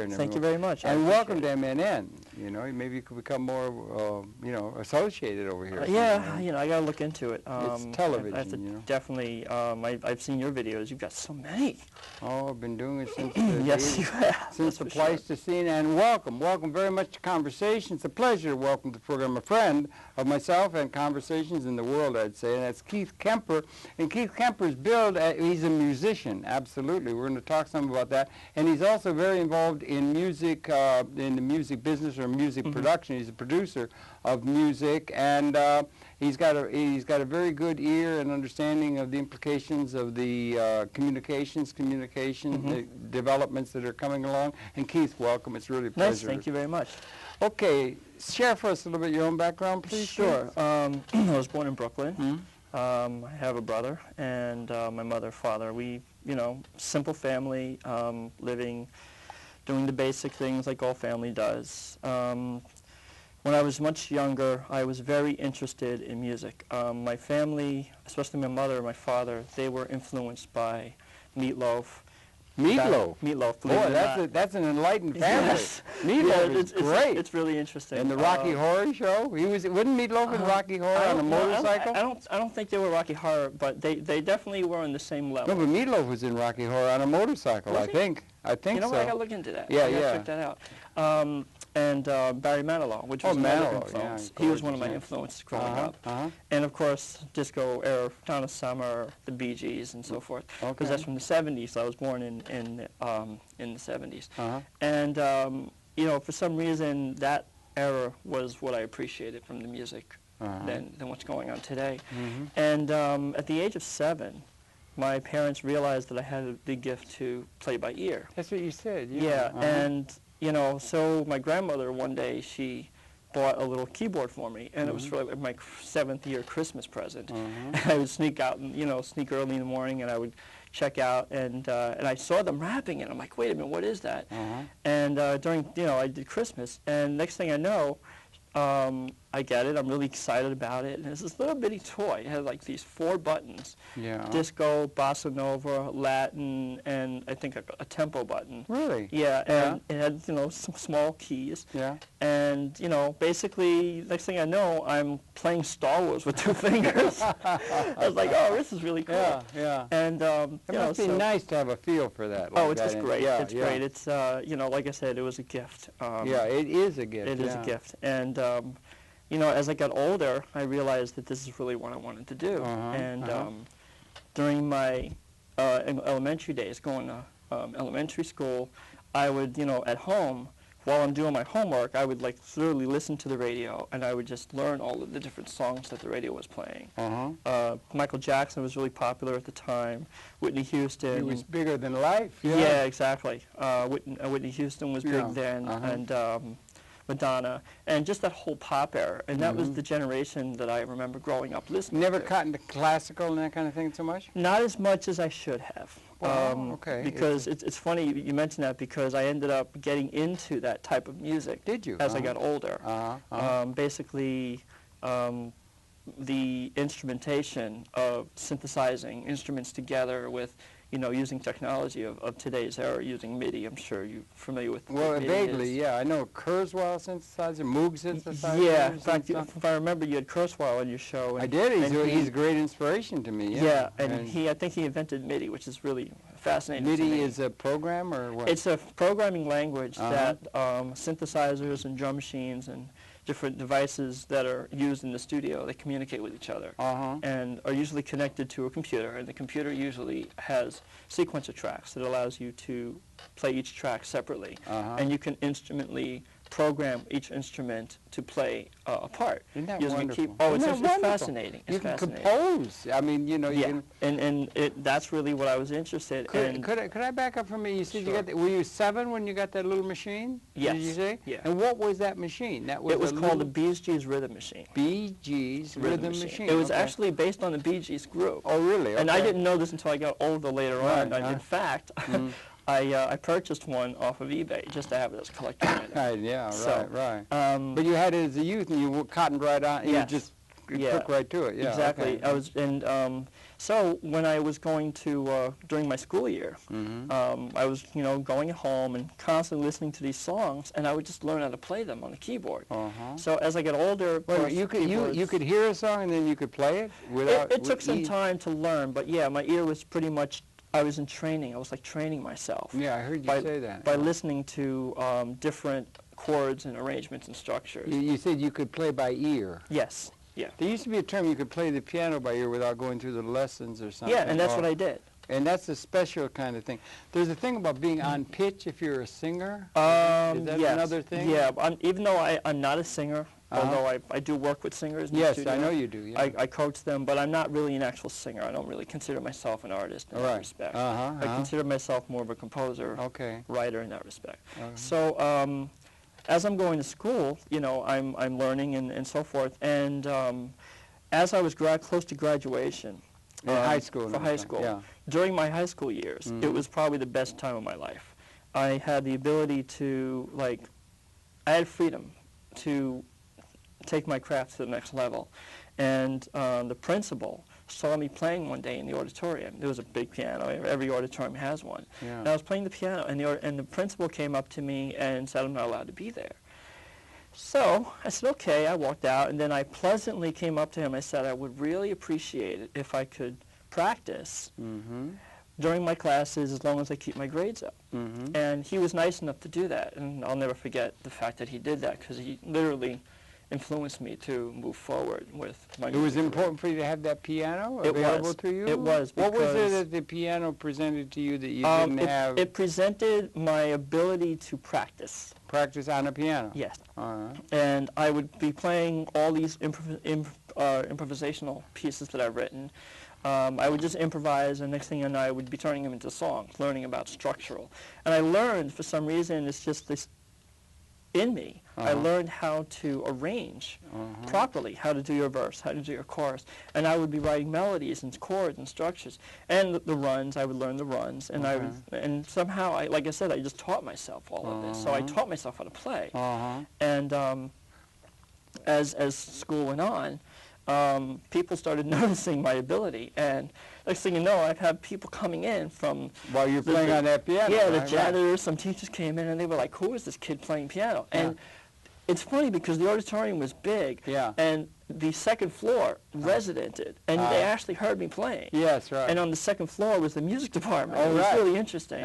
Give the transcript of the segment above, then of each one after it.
here in the Thank you very much. And welcome to MNN. You know, maybe you could become more, you know, associated over here. Yeah, you know, I got to look into it. It's television, I have to you know. Definitely. I've seen your videos. You've got so many. Oh, I've been doing it since yes, you have. Since the Pleistocene. And welcome very much to Conversations. It's a pleasure to welcome to the program a friend of myself and Conversations in the world, I'd say, and that's Keith Kemper. And Keith Kemper's billed, he's a musician, absolutely. We're going to talk some about that. And he's also very involved in music, in the music business or music production. He's a producer of music, and he's got a very good ear and understanding of the implications of the communication, the developments that are coming along. And Keith, welcome. It's really a pleasure. Nice. Thank you very much. Okay, share for us a little bit your own background, please. Sure. I was born in Brooklyn. I have a brother and my mother, father. We, you know, simple family, living, doing the basic things like all family does. When I was much younger, I was very interested in music. My family, especially my mother and my father, they were influenced by Meatloaf. Meatloaf. Boy, that's an enlightened family. Yes. Meatloaf is great. It's really interesting. And the Rocky Horror Show. Wasn't Meatloaf in Rocky Horror on a motorcycle? I don't think they were Rocky Horror, but they definitely were on the same level. No, but Meatloaf was in Rocky Horror on a motorcycle. I think. I think so. You know what? I got to look into that. Yeah, I gotta check that out. And Barry Manilow, which was another influence. He was one of my influences growing up. And of course, disco era, Donna Summer, the Bee Gees, and so forth. Because that's from the '70s. I was born in the '70s. And you know, for some reason, that era was what I appreciated from the music than what's going on today. And at the age of 7. My parents realized that I had the gift to play by ear. That's what you said. Yeah, and you know, so my grandmother one day she bought a little keyboard for me, and it was for like my 7th year Christmas present. And I would sneak out and sneak early in the morning, and I would check out, and I saw them rapping, and I'm like, wait a minute, what is that? And during I did Christmas, and next thing I know, I get it. I'm really excited about it. And it's this little bitty toy. It had like these 4 buttons. Disco, bossa nova, Latin, and I think a tempo button. Really? Yeah. And it had, some small keys. And, basically, next thing I know, I'm playing Star Wars with 2 fingers. I was like, oh, this is really cool. And, it must be nice to have a feel for that. Like it's just great. It's great. It's, like I said, it was a gift. It is a gift. It is a gift. And, as I got older, I realized that this is really what I wanted to do. During my elementary days, going to elementary school, I would, at home, while I'm doing my homework, I would literally listen to the radio, and I would just learn all of the different songs that the radio was playing. Michael Jackson was really popular at the time. Whitney Houston. He was bigger than life. Yeah, exactly. Whitney Houston was big then, and Madonna, and just that whole pop era. And that was the generation that I remember growing up listening Never to. caught into classical and that kind of thing so much? Not as much as I should have. Okay. Because it's funny you mention that, because I ended up getting into that type of music. Did you? As I got older. Basically, the instrumentation of synthesizing instruments together with using technology of today's era, using MIDI. I'm sure you're familiar with Well, MIDI vaguely, yeah. I know Kurzweil synthesizer, Moog synthesizer. Yeah, in fact, if I remember, you had Kurzweil on your show. I did. He's a great inspiration to me. Yeah, and I think he invented MIDI, which is really fascinating to me. MIDI is a program, or what? It's a programming language that synthesizers and drum machines and different devices that are used in the studio, they communicate with each other and are usually connected to a computer, and the computer usually has sequencer tracks that allows you to play each track separately, and you can instrumentally program each instrument to play a part. Isn't that using wonderful? It's fascinating. You can compose. I mean, you can... And that's really what I was interested in. Could I back up for me? You said were you 7 when you got that little machine? Yes. Did you say? Yeah. And what was that machine? It was called the Bee Gees Rhythm Machine. Bee Gees Rhythm Machine. It was actually based on the Bee Gees group. Oh, really? Okay. And I didn't know this until I got older later on. In fact, I purchased one off of eBay just to have it as a collector item. Right. But you had it as a youth, and you cottoned right on. You just took right to it. Yeah, exactly. okay. I was, and so when I was going to during my school year, I was going at home and constantly listening to these songs, and I would just learn how to play them on the keyboard. So as I got older, of course, you could hear a song and then you could play it without. It took some time to learn, but yeah, my ear was pretty much. I was in training. I was like training myself. Yeah, I heard you say that. By listening to different chords and arrangements and structures. You said you could play by ear. Yes. Yeah. There used to be a term you could play the piano by ear without going through the lessons or something. Yeah, and that's what I did. And that's a special kind of thing. There's a thing about being on pitch if you're a singer. Is that yes. another thing? Yeah, even though I'm not a singer, although I do work with singers in the Yes, studio, I know you do. Yeah. I coach them, but I'm not really an actual singer. I don't really consider myself an artist in that respect. I consider myself more of a composer, writer in that respect. So as I'm going to school, I'm learning and so forth. And as I was close to graduation, in high school. For high school. During my high school years, it was probably the best time of my life. I had the ability to, I had freedom to take my craft to the next level. And the principal saw me playing one day in the auditorium. There was a big piano. Every auditorium has one. Yeah. And I was playing the piano, and the principal came up to me and said I'm not allowed to be there. So I said, okay. I walked out, and then I pleasantly came up to him. I said, I would really appreciate it if I could practice during my classes as long as I keep my grades up. And he was nice enough to do that, and I'll never forget the fact that he did that, because he literally influenced me to move forward with my music. It was important for you to have that piano available to you? It was. What was it that the piano presented to you that you didn't have? It presented my ability to practice. Practice on a piano? Yes. And I would be playing all these improvisational pieces that I've written. I would just improvise, and next thing I know, I would be turning them into songs, learning about structural. And I learned, for some reason, it's just this in me. I learned how to arrange properly, how to do your verse, how to do your chorus. And I would be writing melodies and chords and structures. And the runs, I would learn the runs. And and somehow, like I said, I just taught myself all of this. So I taught myself how to play. And as school went on, people started noticing my ability, and next thing you know, I've had people coming in from... While you're playing on that piano. Yeah, the janitors, some teachers came in, and they were like, who is this kid playing piano? And it's funny because the auditorium was big, and the second floor residented, and they actually heard me playing. Yes, right. And on the second floor was the music department. It was really interesting.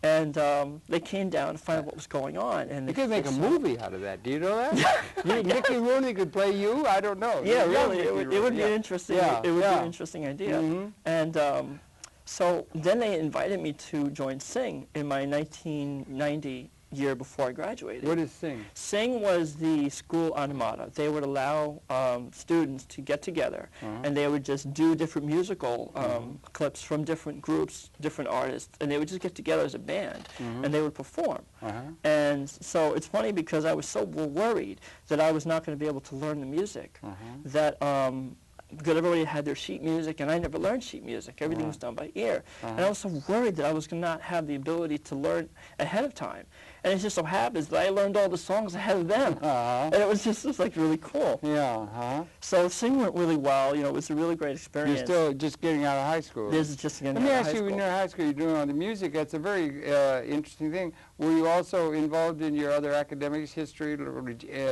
And they came down to find out what was going on. And you could make a movie out of that. Do you know that? Mickey Rooney could play you? I don't know. Yeah, really. It would be interesting. It would be an interesting idea. And so then they invited me to join Sing in my 1990 year before I graduated. What is Sing? Sing was the school armada. They would allow students to get together, and they would just do different musical clips from different groups, different artists, and they would just get together as a band, and they would perform. And so it's funny because I was so worried that I was not going to be able to learn the music, that because everybody had their sheet music, and I never learned sheet music. Everything was done by ear. And I was so worried that I was going to not have the ability to learn ahead of time. And it just so happens that I learned all the songs ahead of them. And it was just like really cool. So Sing went really well. It was a really great experience. You're still just getting out of high school. This is just getting out of high school. Let me ask you, when you're in high school, you're doing all the music. That's a very interesting thing. Were you also involved in your other academics, history,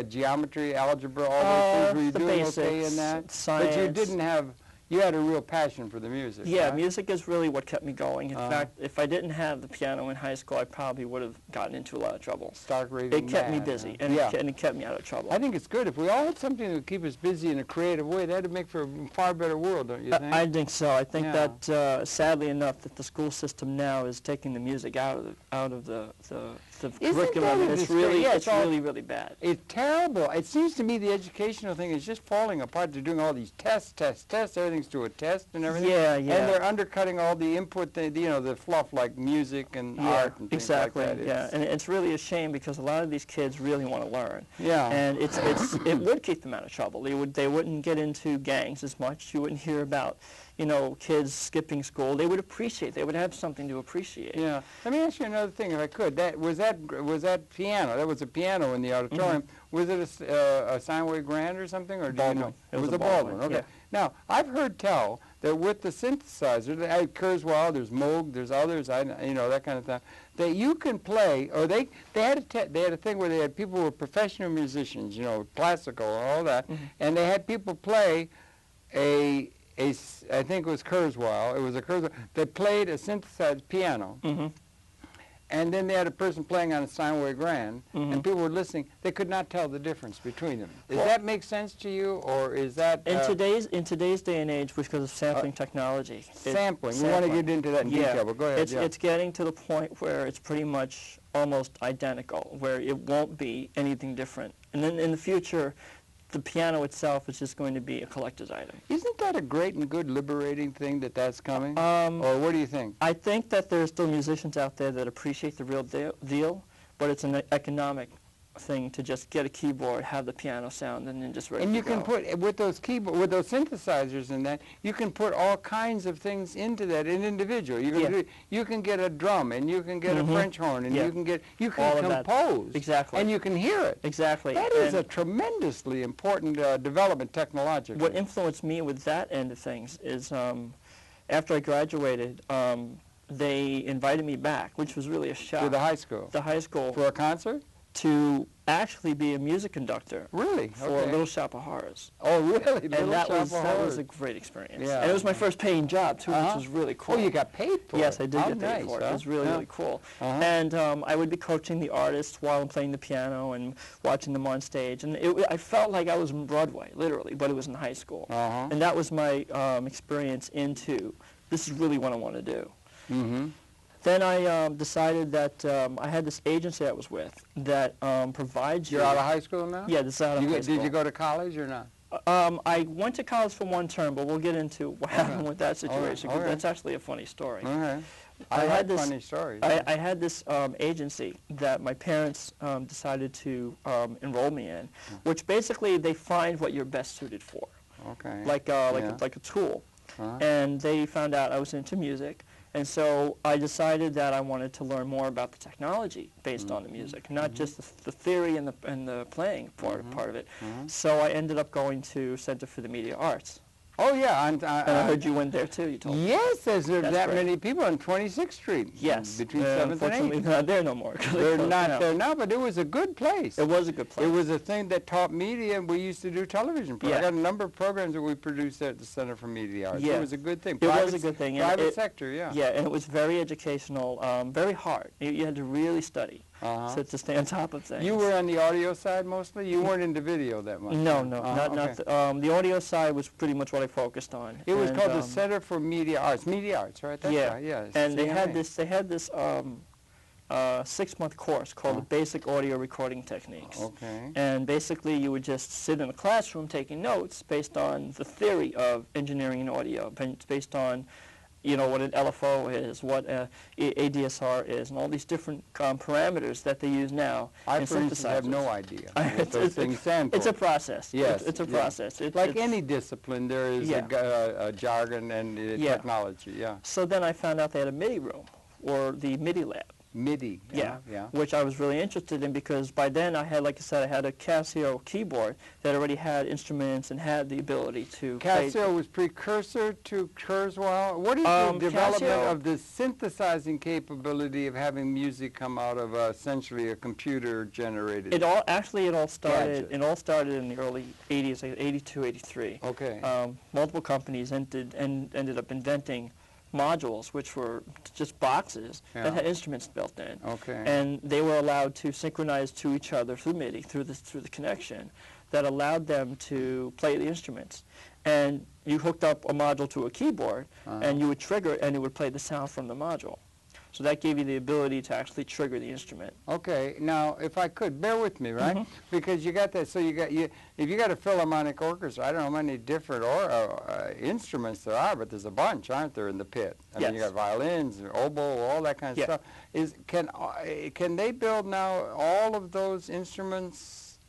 geometry, algebra, all those things? Were you doing basics, okay in that? Science. But you didn't have... You had a real passion for the music. Yeah, right? Music is really what kept me going. In fact, if I didn't have the piano in high school, I probably would have gotten into a lot of trouble. Stark raving It kept me mad, busy, and it kept me out of trouble. I think it's good. If we all had something that would keep us busy in a creative way, that would make for a far better world, don't you think? I think so. I think that, sadly enough, that the school system now is taking the music out of the curriculum. It's really, really bad. It's terrible. It seems to me the educational thing is just falling apart. They're doing all these tests. Everything's to a test and everything. And they're undercutting all the input, the fluff like music and art and things like that. And it's really a shame because a lot of these kids really want to learn. And it would keep them out of trouble. They wouldn't get into gangs as much. You wouldn't hear about you know, kids skipping school, they would appreciate. They would have something to appreciate. Yeah. Let me ask you another thing, if I could. That was that piano. That was a piano in the auditorium. Was it a sine wave grand or something, or do you know? It was a Baldwin. Okay. Yeah. Now I've heard tell that with the synthesizer, at Kurzweil, there's Moog, there's others, you know, that kind of thing, that you can play, or they had a thing where they had people who were professional musicians, you know, classical and all that, and they had people play I think it was Kurzweil. It was a Kurzweil. They played a synthesized piano, and then they had a person playing on a sine wave grand, and people were listening. They could not tell the difference between them. Does that make sense to you, or is that in today's day and age, because of sampling technology? Sampling. We want to get into that in detail, but go ahead. It's getting to the point where it's pretty much almost identical, where it won't be anything different, and then in the future, the piano itself is just going to be a collector's item. Isn't that a great and good liberating thing that that's coming? Or what do you think? I think that there's still musicians out there that appreciate the real deal, but it's an economic thing to just get a keyboard, have the piano sound, and then just ready to go. And you can put, with those synthesizers and that, you can put all kinds of things into that, an individual. You can get a drum, and you can get a French horn, and you can compose. Exactly. And you can hear it. Exactly. That is a tremendously important development technologically. What influenced me with that end of things is after I graduated, they invited me back, which was really a shock. To the high school? The high school. For a concert? To actually be a music conductor. Really? For Little Shop of Horrors. Oh, really? And that was a great experience. Yeah. And it was my first paying job, too, which was really cool. Oh, you got paid for it? Yes, I did get paid for it. It was really, really cool. And I would be coaching the artists while I'm playing the piano and watching them on stage. And I felt like I was in Broadway, literally, but it was in high school. And that was my experience into, this is really what I want to do. Then I decided that I had this agency I was with that provides You're out of high school now? Yeah, this is out of high school. Did you go to college or not? I went to college for one term, but we'll get into what happened with that situation, because that's actually a funny story. I had this funny stories. I had this agency that my parents decided to enroll me in, which basically they find what you're best suited for, like a tool. And they found out I was into music. And so I decided that I wanted to learn more about the technology based on the music, not just the theory and the playing part of it. So I ended up going to Center for the Media Arts. Oh, yeah. And I heard you went there, too, you told me. Yes, there's that many people on 26th Street. Yes. Between 7th and 8th. Unfortunately, they're not there no more. They're not there now, but it was a good place. It was a good place. It was a thing that taught media, and we used to do television programs. I got a number of programs that we produced at the Center for Media Arts. It was a good thing. It was a good thing. Private sector, yeah. Yeah, and it was very educational, very hard. You had to really study. So to stay on top of things. You were on the audio side mostly? You weren't into video that much? No, not the audio side was pretty much what I focused on. It was called the Center for Media Arts. Media Arts, right? That's right, yes. And they had this 6-month course called the Basic Audio Recording Techniques. And basically you would just sit in a classroom taking notes based on the theory of engineering and audio, based on what an LFO is, what ADSR is, and all these different parameters that they use now. I, for instance, have no idea what those things stand for. It's a process. Yes. It's a process. Like any discipline, there is a jargon and technology, So then I found out they had a MIDI room, or the MIDI lab. MIDI, which I was really interested in, because by then I had, like I said, I had a Casio keyboard that already had instruments and had the ability to Casio was precursor to Kurzweil. What is the development of the synthesizing capability of having music come out of essentially a computer-generated? It all started. It all started in the early '80s, like '82, '83. Multiple companies ended up inventing modules, which were just boxes that had instruments built in, and they were allowed to synchronize to each other through MIDI, through the connection, that allowed them to play the instruments. And you hooked up a module to a keyboard, and you would trigger it, and it would play the sound from the module. So that gave you the ability to actually trigger the instrument. Okay, now if I could, bear with me, right? Because you got that. So if you got a philharmonic orchestra, I don't know how many different instruments there are, but there's a bunch, aren't there, in the pit? I mean, you got violins, oboe, all that kind of stuff. Can they build now all of those instruments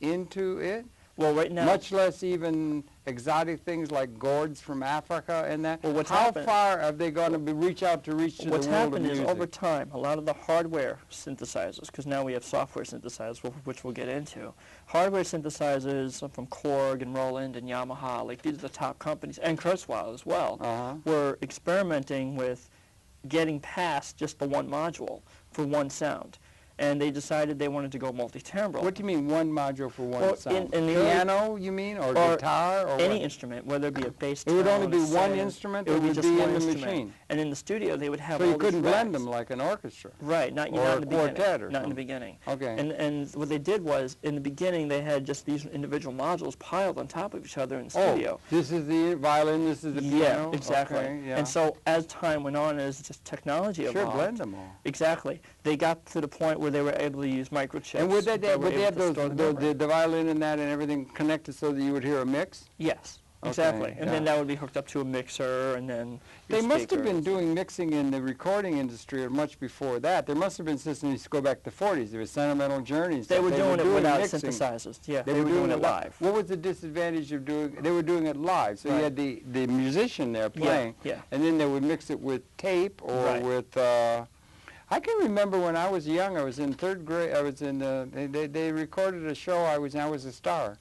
into it? Well, right now, much less even exotic things like gourds from Africa and that. Well, what's How happened- far are they going to reach to the what's world of happened is music? over time, a lot of the hardware synthesizers, because now we have software synthesizers, which we'll get into. Hardware synthesizers from Korg and Roland and Yamaha, like these are the top companies, and Kurzweil as well, were experimenting with getting past just the one module for one sound. And they decided they wanted to go multi-timbral. What do you mean one module for one Well, sound? in the Piano, you mean, or guitar, or any what? instrument, whether it be a bass It would tone, only be a one synth, instrument, it or would be would just be one in the instrument. machine? And in the studio, they would have So all you couldn't these blend racks. them like an orchestra. Right, not or in a the beginning. quartet or Not in something. the beginning. Okay. And what they did was, in the beginning, they had just these individual modules piled on top of each other in the studio. Oh, this is the violin, this is the piano? Yeah, exactly. Okay, yeah. And so as time went on, as just technology Sure, evolved, blend them all. exactly, they got to the point where they were able to use microchips. And would they were have able to store the memory. the violin and that and everything connected so that you would hear a mix? Yes, Okay, exactly. And then yeah. that would be hooked up to a mixer, and then your They must have been speakers. doing mixing in the recording industry much before that. There must have been systems to go back to the 40s. There was Sentimental Journey and They stuff. were doing it without mixing. synthesizers. Yeah, They were doing it live. What was the disadvantage of doing? They were doing it live, so you Right. had the musician there playing, yeah. and then they would mix it with tape or Right. with. I can remember when I was young. I was in third grade. I was in. They recorded a show. I was a star.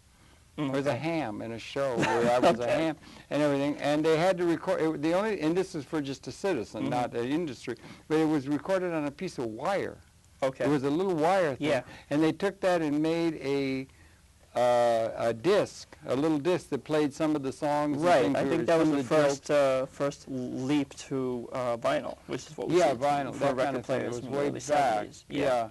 I was a ham in a show where I was a Okay. ham and everything, and they had to record. And this is for just a citizen, not the industry, but it was recorded on a piece of wire. Okay. It was a little wire thing, Yeah. and they took that and made a disc, a little disc that played some of the songs. and Right, things I that think were- that was some the of jokes. first leap to vinyl, which is what we Yeah, see vinyl, for that record kind of thing. It players was from the way early back. 70s. Yeah.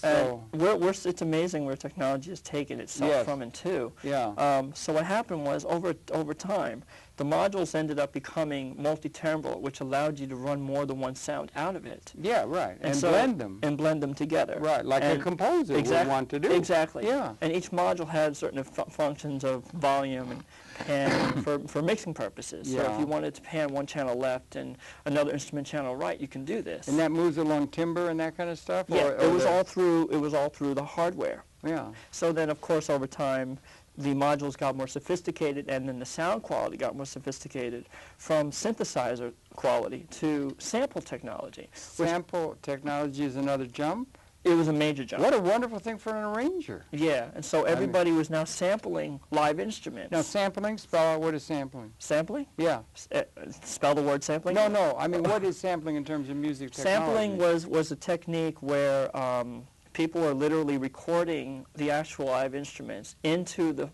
And So it's amazing where technology has taken itself Yes. from and to. yeah. So what happened was, over time, the modules ended up becoming multi-timbral, which allowed you to run more than one sound out of it. Yeah, right. And so- blend them. And blend them together. Right, like a And composer would want to do. Exactly. Yeah. And each module had certain functions of volume and panning for mixing purposes. So Yeah. if you wanted to pan one channel left and another instrument channel right, you can do this. And that moves along timbre and that kind of stuff? Yeah, Or it was the- all through the hardware. Yeah. So then, of course, over time, the modules got more sophisticated, and then the sound quality got more sophisticated from synthesizer quality to sample technology. Sample technology is another jump. It was a major jump. What a wonderful thing for an arranger. Yeah, and so everybody was now sampling live instruments. Now, sampling, spell out what is sampling. Sampling? Yeah. Spell the word sampling? No, I mean, what is sampling in terms of music technology? Sampling was a technique where people are literally recording the actual live instruments into the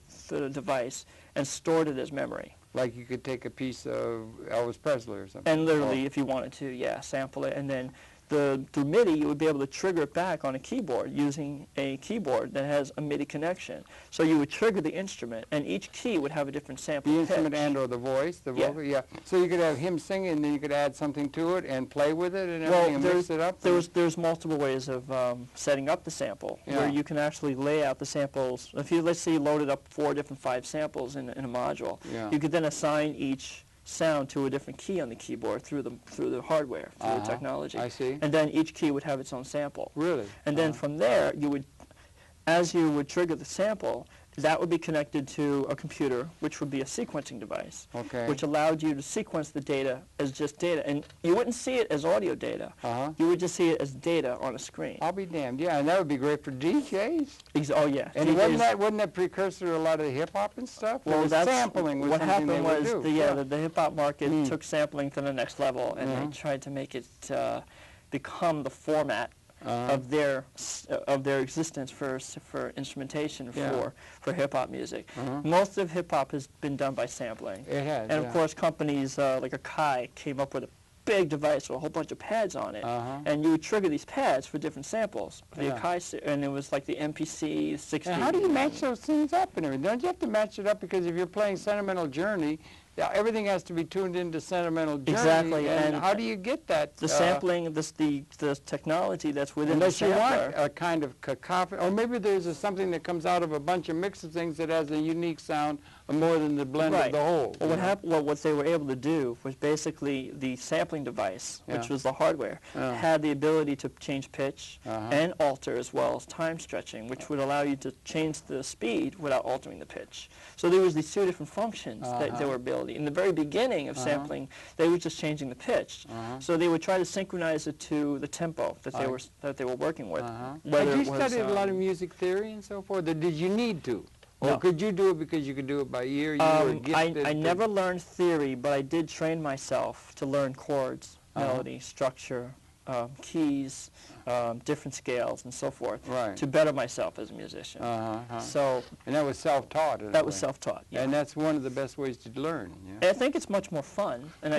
device and stored it as memory. Like you could take a piece of Elvis Presley or something. And literally, if you wanted to, yeah, sample it. And then through MIDI, you would be able to trigger it back on a keyboard using a keyboard that has a MIDI connection. So you would trigger the instrument, and each key would have a different sample The pitch. instrument and or the voice, the Yeah. vocal, yeah. So you could have him singing, and then you could add something to it and play with it and Well, everything and mix it up. there's multiple ways of setting up the sample, Yeah. where you can actually lay out the samples. If you, let's say, you loaded up 4 different 5 samples in a module, Yeah. you could then assign each sound to a different key on the keyboard through the hardware, through the technology. I see. And then each key would have its own sample. Really? And then from there, as you would trigger the sample, that would be connected to a computer, which would be a sequencing device, Okay. which allowed you to sequence the data as just data. And you wouldn't see it as audio data. You would just see it as data on a screen. I'll be damned. Yeah, and that would be great for DJs. Oh, yeah. And DJs wasn't that precursor to a lot of the hip-hop and stuff? Well, Or that's sampling was what something happened they would was do. the hip-hop market took sampling to the next level, and Mm-hmm. they tried to make it become the format of their existence for instrumentation Yeah. for hip hop music. Most of hip hop has been done by sampling, It has, and yeah. of course companies like Akai came up with a big device with a whole bunch of pads on it, and you would trigger these pads for different samples. The Yeah. Akai, and it was like the MPC 60. And how do you match those things up and everything? Don't you have to match it up? Because if you're playing Sentimental Journey, everything has to be tuned into Sentimental Journey. Exactly, And and how do you get that? The sampling, the technology that's within the Unless you sampler. want a kind of cacophony, or maybe there's something that comes out of a bunch of mix of things that has a unique sound more than the blend of the whole. Well, what happened? Well, what they were able to do was basically the sampling device, which was the hardware, had the ability to change pitch and alter as well as time stretching, which would allow you to change the speed without altering the pitch. So there was these two different functions that they were ability. In the very beginning of sampling, they were just changing the pitch. So they would try to synchronize it to the tempo that they were working with. Had you studied a lot of music theory and so forth, or did you need to? Or No. could you do it because you could do it by ear? You were gifted I never learned theory, but I did train myself to learn chords, melody, structure, keys, different scales, and so forth, to better myself as a musician. So, and that was self-taught. That was self-taught. Yeah. And that's one of the best ways to learn. I think it's much more fun. And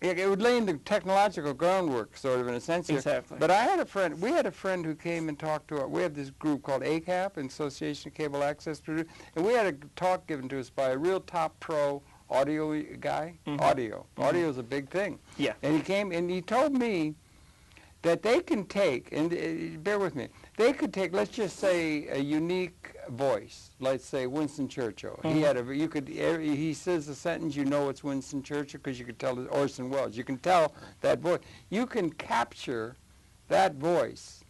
it would lay in the technological groundwork, sort of, in a sense. Here. Exactly. But I had a friend. We had a friend who came and talked to us. We have this group called ACAP, Association of Cable Access Producers, and we had a talk given to us by a real top pro audio guy. Audio is a big thing. Yeah. And he came and he told me that they can take, and bear with me, they could take, let's just say, a unique voice. Let's say Winston Churchill. He had he says a sentence, you know it's Winston Churchill because you could tell it's Orson Welles. You can tell that voice. You can capture that voice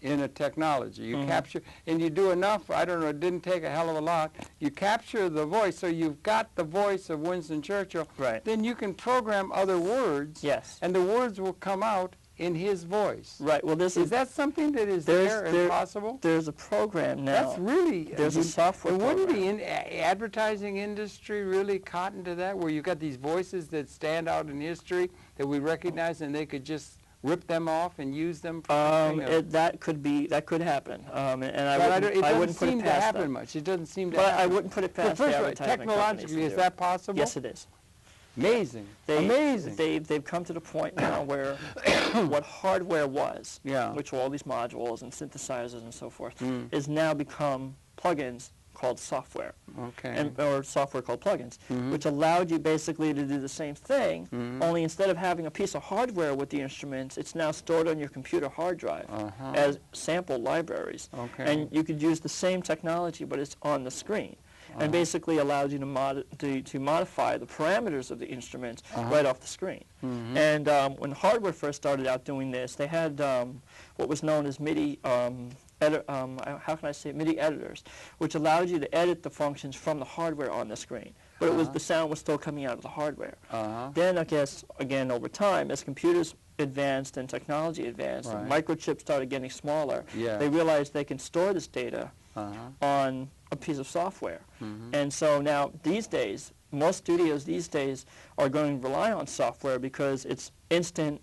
in a technology. You capture, and you do enough, I don't know, it didn't take a hell of a lot. You capture the voice, so you've got the voice of Winston Churchill. Right. Then you can program other words. Yes. And the words will come out in his voice. Right. Well, is that something that is there and possible? There's a program now. That's really. There's a software program. Wouldn't the advertising industry really cotton to that, where you've got these voices that stand out in history that we recognize, and they could just rip them off and use them for that could happen. And I wouldn't put it past it to happen them. much. It doesn't seem to But happen. I wouldn't put it past the advertising technologically, is that possible? Yes, it is. Amazing. Amazing. They've come to the point now where what hardware was, which were all these modules and synthesizers and so forth, is now become plugins called software, or software called plugins, which allowed you basically to do the same thing, only instead of having a piece of hardware with the instruments, it's now stored on your computer hard drive as sample libraries. And you could use the same technology, but it's on the screen. And basically allows you to modify the parameters of the instruments right off the screen. And when hardware first started out doing this, they had what was known as MIDI, how can I say it? MIDI editors, which allowed you to edit the functions from the hardware on the screen. But it was the sound was still coming out of the hardware. Then I guess, again, over time, as computers advanced and technology advanced, and microchips started getting smaller, they realized they can store this data on a piece of software. And so now, these days, most studios these days are going to rely on software because it's instant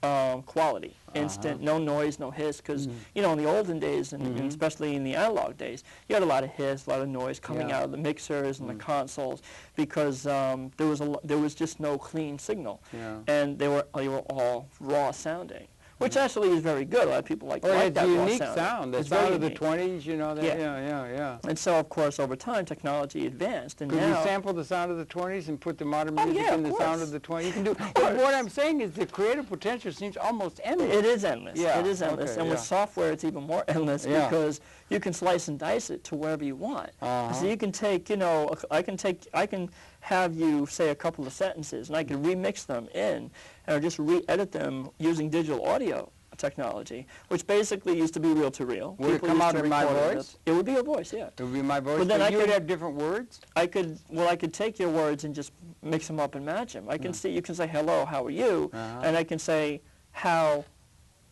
quality, instant, no noise, no hiss, because, you know, in the olden days, and especially in the analog days, you had a lot of hiss, a lot of noise coming out of the mixers and the consoles, because there was just no clean signal, and they were all raw sounding. Which actually is very good. A lot of people like that raw sound. It's a unique sound. The sound of the 20s, you know. That, yeah. And so, of course, over time, technology advanced, and Could now you sample the sound of the 20s and put the modern music in the sound of the 20s? You can do. But what I'm saying is the creative potential seems almost endless. It is endless. Yeah. It is endless. And with software, it's even more endless because you can slice and dice it to wherever you want. So you can take, you know, I can have you say a couple of sentences, and I can remix them in, or just re-edit them using digital audio technology, which basically used to be reel-to-reel. Would it come out in my voice? It would be your voice, yeah. It would be my voice, but then you would have different words? I could take your words and just mix them up and match them. I can see, you can say, hello, how are you? And I can say, how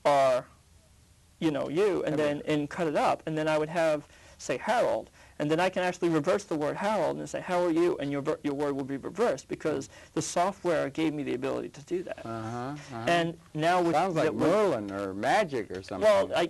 are, you know, you, and then cut it up, and then I would have, say, Harold, and then I can actually reverse the word Harold and say, how are you? And your word will be reversed because the software gave me the ability to do that. And now with sounds like Merlin or magic or something. Well,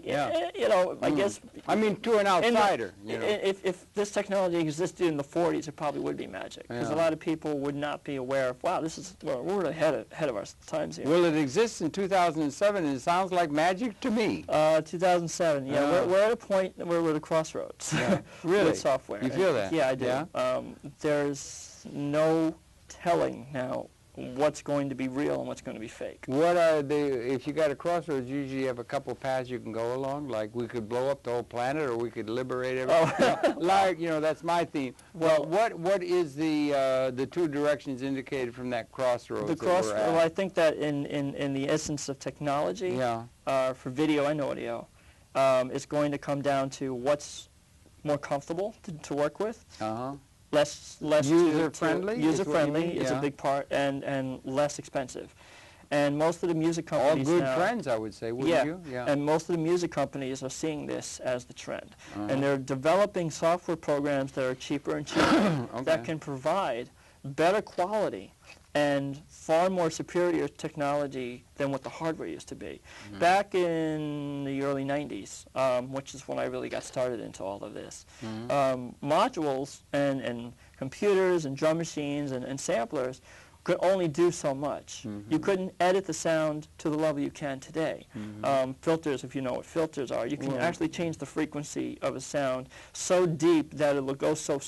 you know, I guess. I mean, to an outsider. You know. If this technology existed in the 40s, it probably would be magic because a lot of people would not be aware of, wow, this is, we're ahead of our times here. Well, it exists in 2007, and it sounds like magic to me. 2007, yeah. We're at a point where we're at a crossroads. Really? Software. You feel that? Yeah, I do. There's no telling now what's going to be real and what's going to be fake. What are the, if you got a crossroads, usually you have a couple of paths you can go along, like we could blow up the whole planet or we could liberate everything. Oh. Like, you know, that's my theme. Well, what is the two directions indicated from that crossroads the well, I think that in the essence of technology, yeah. For video and audio, it's going to come down to what's more comfortable to work with. Uh-huh. Less user-friendly? User-friendly is a big part, and less expensive. And most of the music companies all good now, trends, I would say, wouldn't you? Yeah, and most of the music companies are seeing this as the trend. Uh-huh. And they're developing software programs that are cheaper and cheaper that can provide better quality and far more superior technology than what the hardware used to be. Mm-hmm. Back in the early 90s, which is when I really got started into all of this, modules and computers and drum machines and samplers could only do so much. You couldn't edit the sound to the level you can today. Filters, if you know what filters are, you can actually change the frequency of a sound so deep that it will go so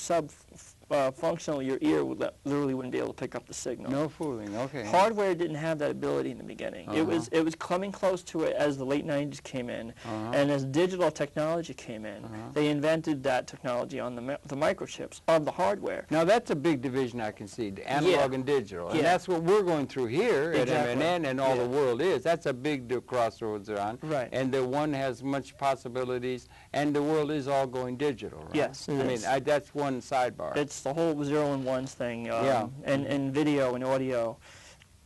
functional your ear literally wouldn't be able to pick up the signal. No fooling, okay. Hardware didn't have that ability in the beginning. It was coming close to it as the late 90s came in, and as digital technology came in, they invented that technology on the microchips of the hardware. Now that's a big division I can see, analog and digital, and that's what we're going through here at MNN, and all the world is. That's a big crossroads they're on, and the one has much possibilities, and the world is all going digital, right? Yes, I mean, that's one sidebar. It's the whole zero and ones thing, and video and audio,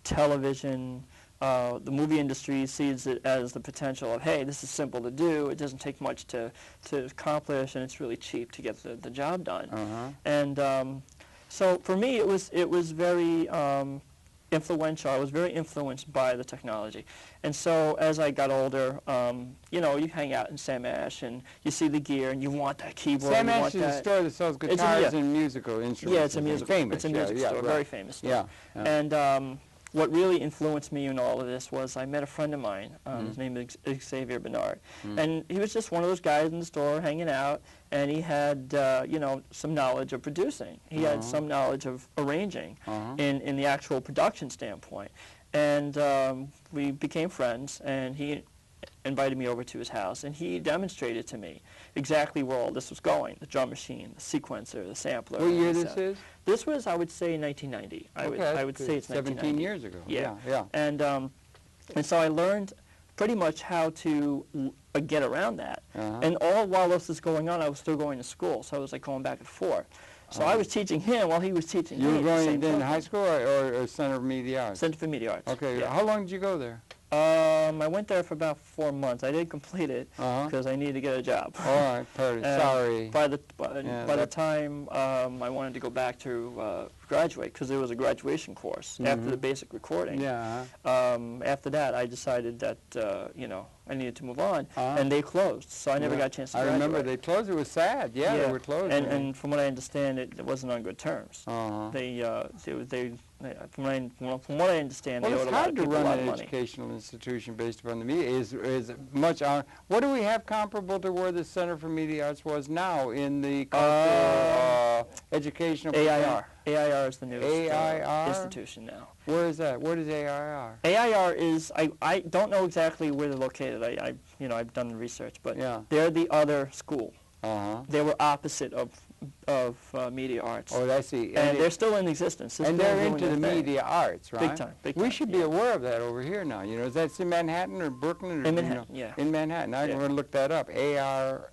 television. The movie industry sees it as the potential of, hey, this is simple to do, it doesn't take much to accomplish, and it's really cheap to get the job done. And so for me, it was very influential. I was very influenced by the technology. And so as I got older, you know, you hang out in Sam Ash and you see the gear and you want that keyboard. Sam Ash is a store that sells guitars and musical instruments. Yeah, it's a music store, very famous store. And what really influenced me in all of this was I met a friend of mine. His name is Xavier Bernard. And he was just one of those guys in the store hanging out, and he had, you know, some knowledge of producing. He had some knowledge of arranging in the actual production standpoint. And we became friends, and he invited me over to his house, and he demonstrated to me exactly where all this was going, the drum machine, the sequencer, the sampler. What year this is? This was, I would say, 1990. I would say it's 17 years ago. Yeah. Yeah. And so I learned pretty much how to get around that. And all while this was going on, I was still going to school, so I was like going back and forth. So I was teaching him while he was teaching me. You were going in high school or Center for Media Arts? Center for Media Arts. Okay. Yeah. How long did you go there? I went there for about 4 months. I didn't complete it because I needed to get a job. All right, sorry. By the time I wanted to go back to graduate, because there was a graduation course after the basic recording. Yeah. After that, I decided that you know, I needed to move on, and they closed, so I never got a chance to graduate. I remember they closed. It was sad. Yeah, they were closed. And from what I understand, it wasn't on good terms. From what I understand, they owed a lot of people a lot of money. Well, it's hard to run an educational institution based upon the media. Is much on. What do we have comparable to where the Center for Media Arts was now in the cultural educational? AIR. AIR is the newest institution now. Where is that? What is AIR? AIR is, I don't know exactly where they're located. I've done the research, but they're the other school. They were opposite of media arts. Oh, I see. And they're still in existence. And they're into the media arts, right? Big time. We should be aware of that over here now. You know, is that in Manhattan or Brooklyn? Or, in Manhattan, yeah. In Manhattan. I'm going to look that up. AIR.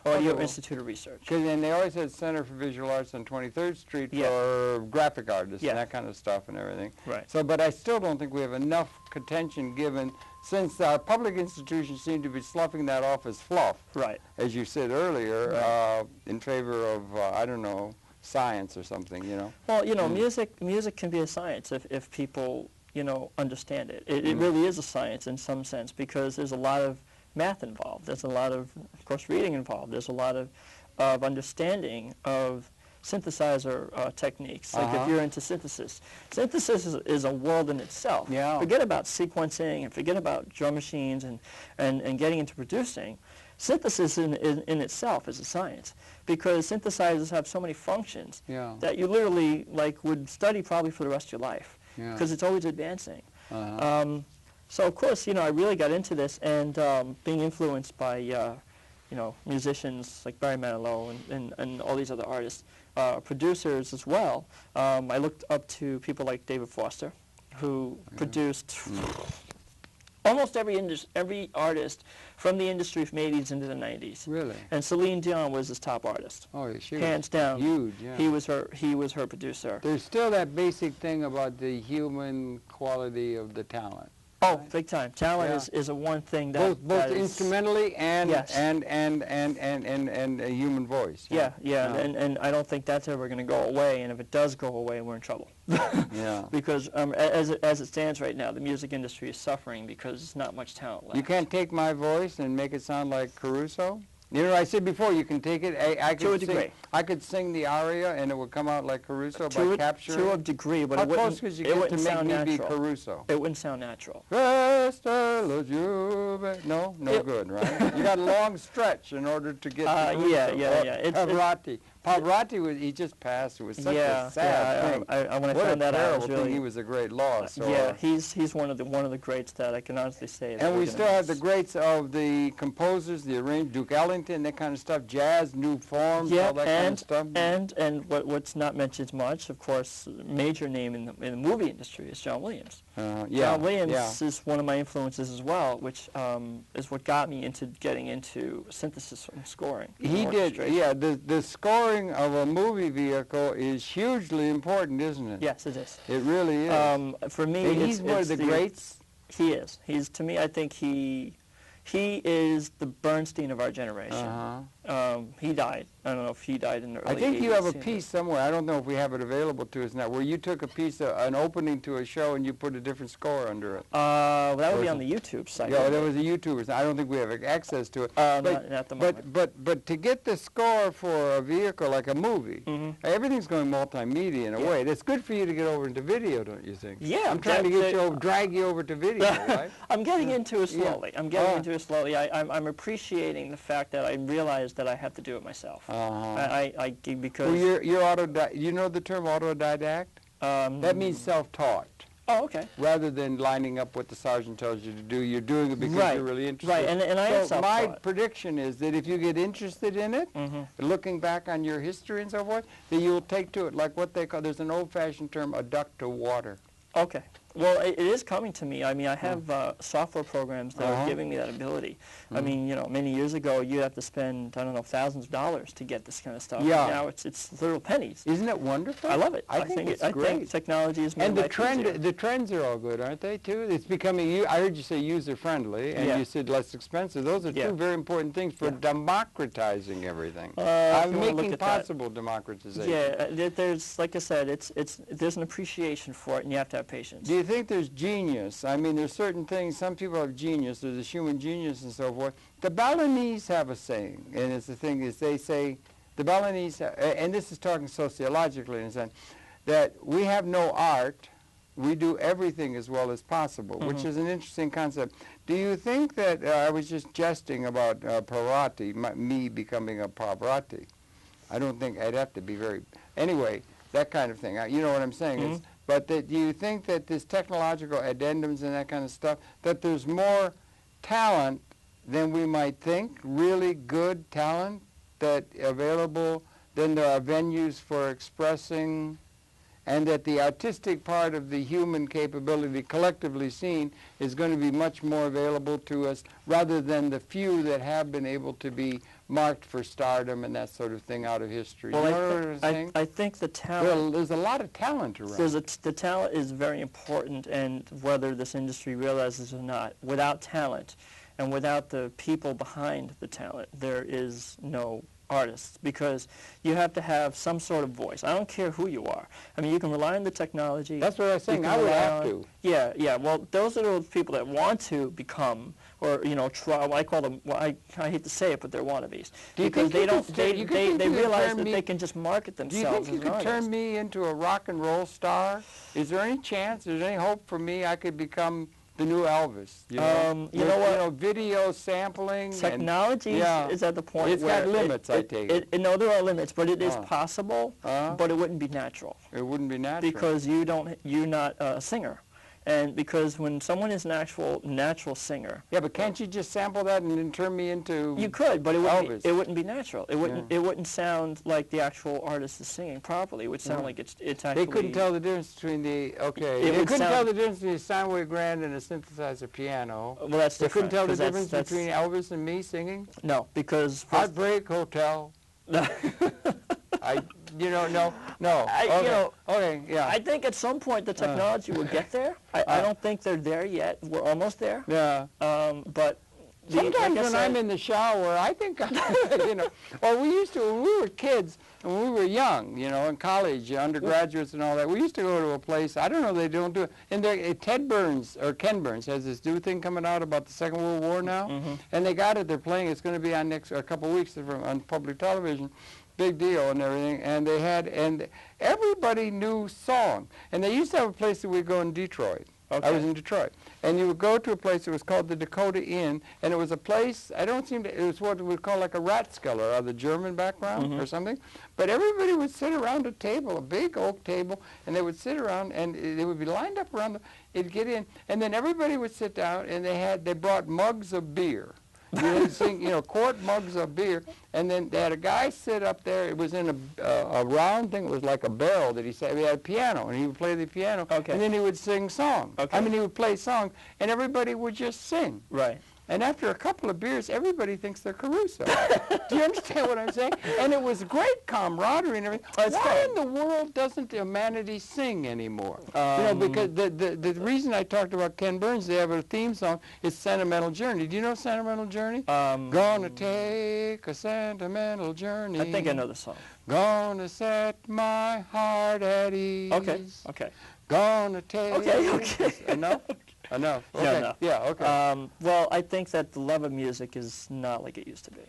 Audio Institute of Research. And they always had Center for Visual Arts on 23rd Street for graphic artists and that kind of stuff and everything. Right. So, but I still don't think we have enough attention given, since our public institutions seem to be sloughing that off as fluff. Right. As you said earlier, in favor of, I don't know, science or something, you know. Well, you know, music can be a science if people, you know, understand it. It really is a science in some sense, because there's a lot of math involved. There's a lot of course, reading involved. There's a lot of understanding of synthesizer techniques. Like if you're into synthesis. Synthesis is a world in itself. Yeah. Forget about sequencing and forget about drum machines and getting into producing. Synthesis in itself is a science, because synthesizers have so many functions that you literally would study probably for the rest of your life. because it's always advancing. Uh-huh. So of course, I really got into this, and being influenced by musicians like Barry Manilow and all these other artists, producers as well. I looked up to people like David Foster, who produced almost every artist from the industry from the 80s into the 90s. Really? And Celine Dion was his top artist. Oh, yeah, she hands was down. huge. Yeah. He was her producer. There's still that basic thing about the human quality of the talent. Oh, big time. Talent is a one thing that both instrumentally and yes. and a human voice. Yeah, and I don't think that's ever going to go away. And if it does go away, we're in trouble. Yeah. Because as it stands right now, the music industry is suffering because there's not much talent left. You can't take my voice and make it sound like Caruso. You know, I said before, you can take it. I could sing the aria, and it would come out like Caruso by capturing. To a degree, but how it wouldn't. Close could you get to make me be Caruso? It wouldn't sound natural. No, good, right? You got a long stretch in order to get to Caruso. Yeah. Pavarotti he just passed. It was such a sad thing. When I found that out, I was really. He was a great loss. He's one of the greats that I can honestly say. And we still have the greats of the composers, the arrangers, Duke Ellington, that kind of stuff, jazz, new forms, all that kind of stuff. And what's not mentioned much, of course, major name in the movie industry is John Williams. John Williams is one of my influences as well, which is what got me into getting into synthesis and scoring. He did, the scoring of a movie vehicle is hugely important, isn't it? Yes, it is. It really is. For me, and he's one of the greats. He is. To me, I think he is the Bernstein of our generation. He died. I don't know if he died in the early 80s. I think you have a piece somewhere. I don't know if we have it available to us now, where you took a piece, an opening to a show, and you put a different score under it. Well, that would be on the YouTube site. Yeah, there was a YouTuber. I don't think we have access to it. Not at the moment. But to get the score for a vehicle like a movie, everything's going multimedia in a way. That's good for you to get over into video, don't you think? Yeah. I'm trying to drag you over to video, right? I'm getting into it slowly. I'm getting into it slowly. I'm appreciating the fact that I realized that I have to do it myself. Because you know the term autodidact? That means self-taught. Oh, okay. Rather than lining up what the sergeant tells you to do, you're doing it because you're really interested. Right, and I am self-taught. My prediction is that if you get interested in it, looking back on your history and so forth, that you'll take to it like what they call, there's an old-fashioned term, a duck to water. Okay. Well, it is coming to me. I mean, I have software programs that are giving me that ability. I mean, many years ago, you'd have to spend, I don't know, thousands of dollars to get this kind of stuff. Yeah. Now it's little pennies. Isn't it wonderful? I love it. I think it's great. I think technology is and the trends are all good, aren't they, too? It's becoming, I heard you say user-friendly, and you said less expensive. Those are two very important things for democratizing everything. I'm making possible democratization. Yeah, there's, like I said, there's an appreciation for it, and you have to have patience. Do you think there's genius? I mean, there's certain things, some people have genius, there's a human genius and so forth. The Balinese have a saying, and it's the thing is they say, the Balinese, and this is talking sociologically in a sense, that we have no art, we do everything as well as possible, which is an interesting concept. Do you think that, I was just jesting about Pavarotti, me becoming a Pavarotti. I don't think I'd have to be very, anyway, that kind of thing. You know what I'm saying? But do you think that this technological addendums and that kind of stuff, that there's more talent than we might think, really good talent that available, than there are venues for expressing, and that the artistic part of the human capability collectively seen is going to be much more available to us rather than the few that have been able to be marked for stardom and that sort of thing out of history. Well, you know what I'm saying? I think the talent... There's a lot of talent around. The talent is very important, and whether this industry realizes it or not, without talent and without the people behind the talent, there is no artists, because you have to have some sort of voice. I don't care who you are. I mean, you can rely on the technology. That's what I was saying. I would have to. Yeah. Well, those are the people that want to become, or try. I call them. Well, I hate to say it, but they're wannabes. Because they don't. They realize that they can just market themselves. Do you think you could turn me into a rock and roll star? Is there any chance? Is there any hope for me? I could become the new Elvis? You know what? You know, video sampling. Technology is at the point it's where got limits. I take it. No, there are limits, but it is possible. But it wouldn't be natural. It wouldn't be natural because you're not a singer. And because when someone is an actual natural singer, yeah, but can't you just sample that and then turn me into you could, but Elvis? It wouldn't be natural. It wouldn't sound like the actual artist is singing properly. It would sound like it's actually. They couldn't tell the difference between the They couldn't tell the difference between a Steinway grand and a synthesizer piano. Well, that's they different. Couldn't tell the difference between Elvis and me singing. No, because Heartbreak Hotel. No. Okay, yeah. I think at some point the technology will get there. I don't think they're there yet. We're almost there. Yeah. But sometimes when I'm in the shower, I think, well, we used to, when we were kids, and when we were young, in college, undergraduates and all that, we used to go to a place, I don't know, they don't do it, and Ken Burns has this new thing coming out about the Second World War now, and they got it, they're playing, it's going to be on a couple of weeks on public television. Big deal and everything, and everybody knew song. And they used to have a place that we'd go in Detroit. Okay. I was in Detroit. And you would go to a place that was called the Dakota Inn, and it was a place, it was what we would call like a Ratskeller, or the German background or something. But everybody would sit around a table, a big oak table, and they would sit around, and they would be lined up around, it'd get in, and then everybody would sit down, and they brought mugs of beer. You sing, quart mugs of beer, and then they had a guy sit up there. It was in a round thing. It was like a barrel that he said. He had a piano, and he would play the piano, and then he would sing songs. Okay. I mean, he would play songs, and everybody would just sing. Right. And after a couple of beers, everybody thinks they're Caruso. Do you understand what I'm saying? And it was great camaraderie and everything. Why in the world doesn't humanity sing anymore? Because the reason I talked about Ken Burns, they have a theme song, is Sentimental Journey. Do you know Sentimental Journey? Gonna take a sentimental journey. I think I know the song. Gonna set my heart at ease. Okay. Gonna take... Okay. Enough? Enough. Okay. Yeah, enough. Yeah, okay. Well, I think that the love of music is not like it used to be.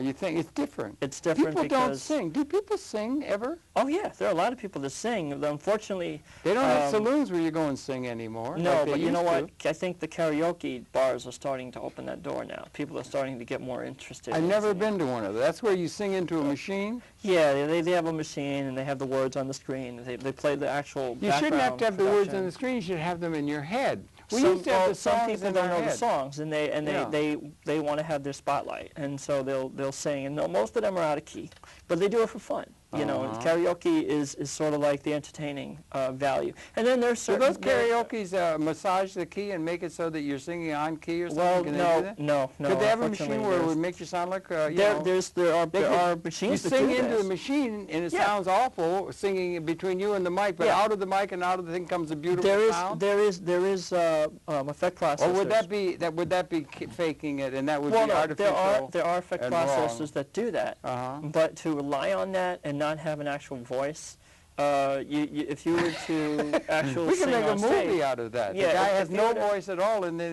You think it's different? It's different people because... don't sing. Do people sing ever? Oh, yeah. There are a lot of people that sing. Unfortunately... They don't have saloons where you go and sing anymore. No, like but you know what? I think the karaoke bars are starting to open that door now. People are starting to get more interested. I've never been to one of those. That's where you sing into a machine? Yeah, they have a machine, and they have the words on the screen. They play the actual You shouldn't have to have the words on the screen. You should have them in your head. We used to have the songs some people don't know the songs, and they Yeah. want to have their spotlight, and so they'll sing. And most of them are out of key, but they do it for fun. And karaoke is sort of like the entertaining value. And then there's certain... Do those karaoke's massage the key and make it so that you're singing on key or something? Well, Can they do that? no. Could they have a machine where it would make you sound like, there are machines you that do sing into this. the machine, and it sounds awful singing between you and the mic, but out of the mic and out of the thing comes a beautiful sound? There is effect processors. Or would that be faking it, and that would be artificial? There are effect processors that do that, but to rely on that and not have an actual voice, if you were to actually we can sing make a on movie stage, out of that. Yeah, the guy has no voice at all, and then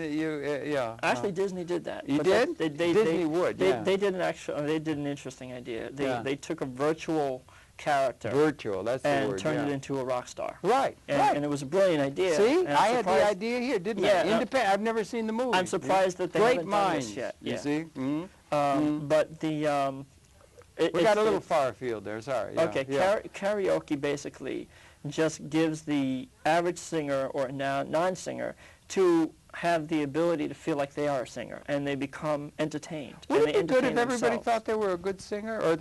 Actually, Disney did that. You did? Disney would. They did an interesting idea. They took a virtual character. That's the word. And turned it into a rock star. Right. And it was a brilliant idea. See, I had the idea here, didn't I? Independent. I've never seen the movie. I'm surprised that they haven't done this yet. You see? But the we got a little far afield there. Sorry. Okay. Karaoke basically just gives the average singer or non-singer to have the ability to feel like they are a singer, and they become entertained. Would it be good if everybody themselves. thought they were a good singer, or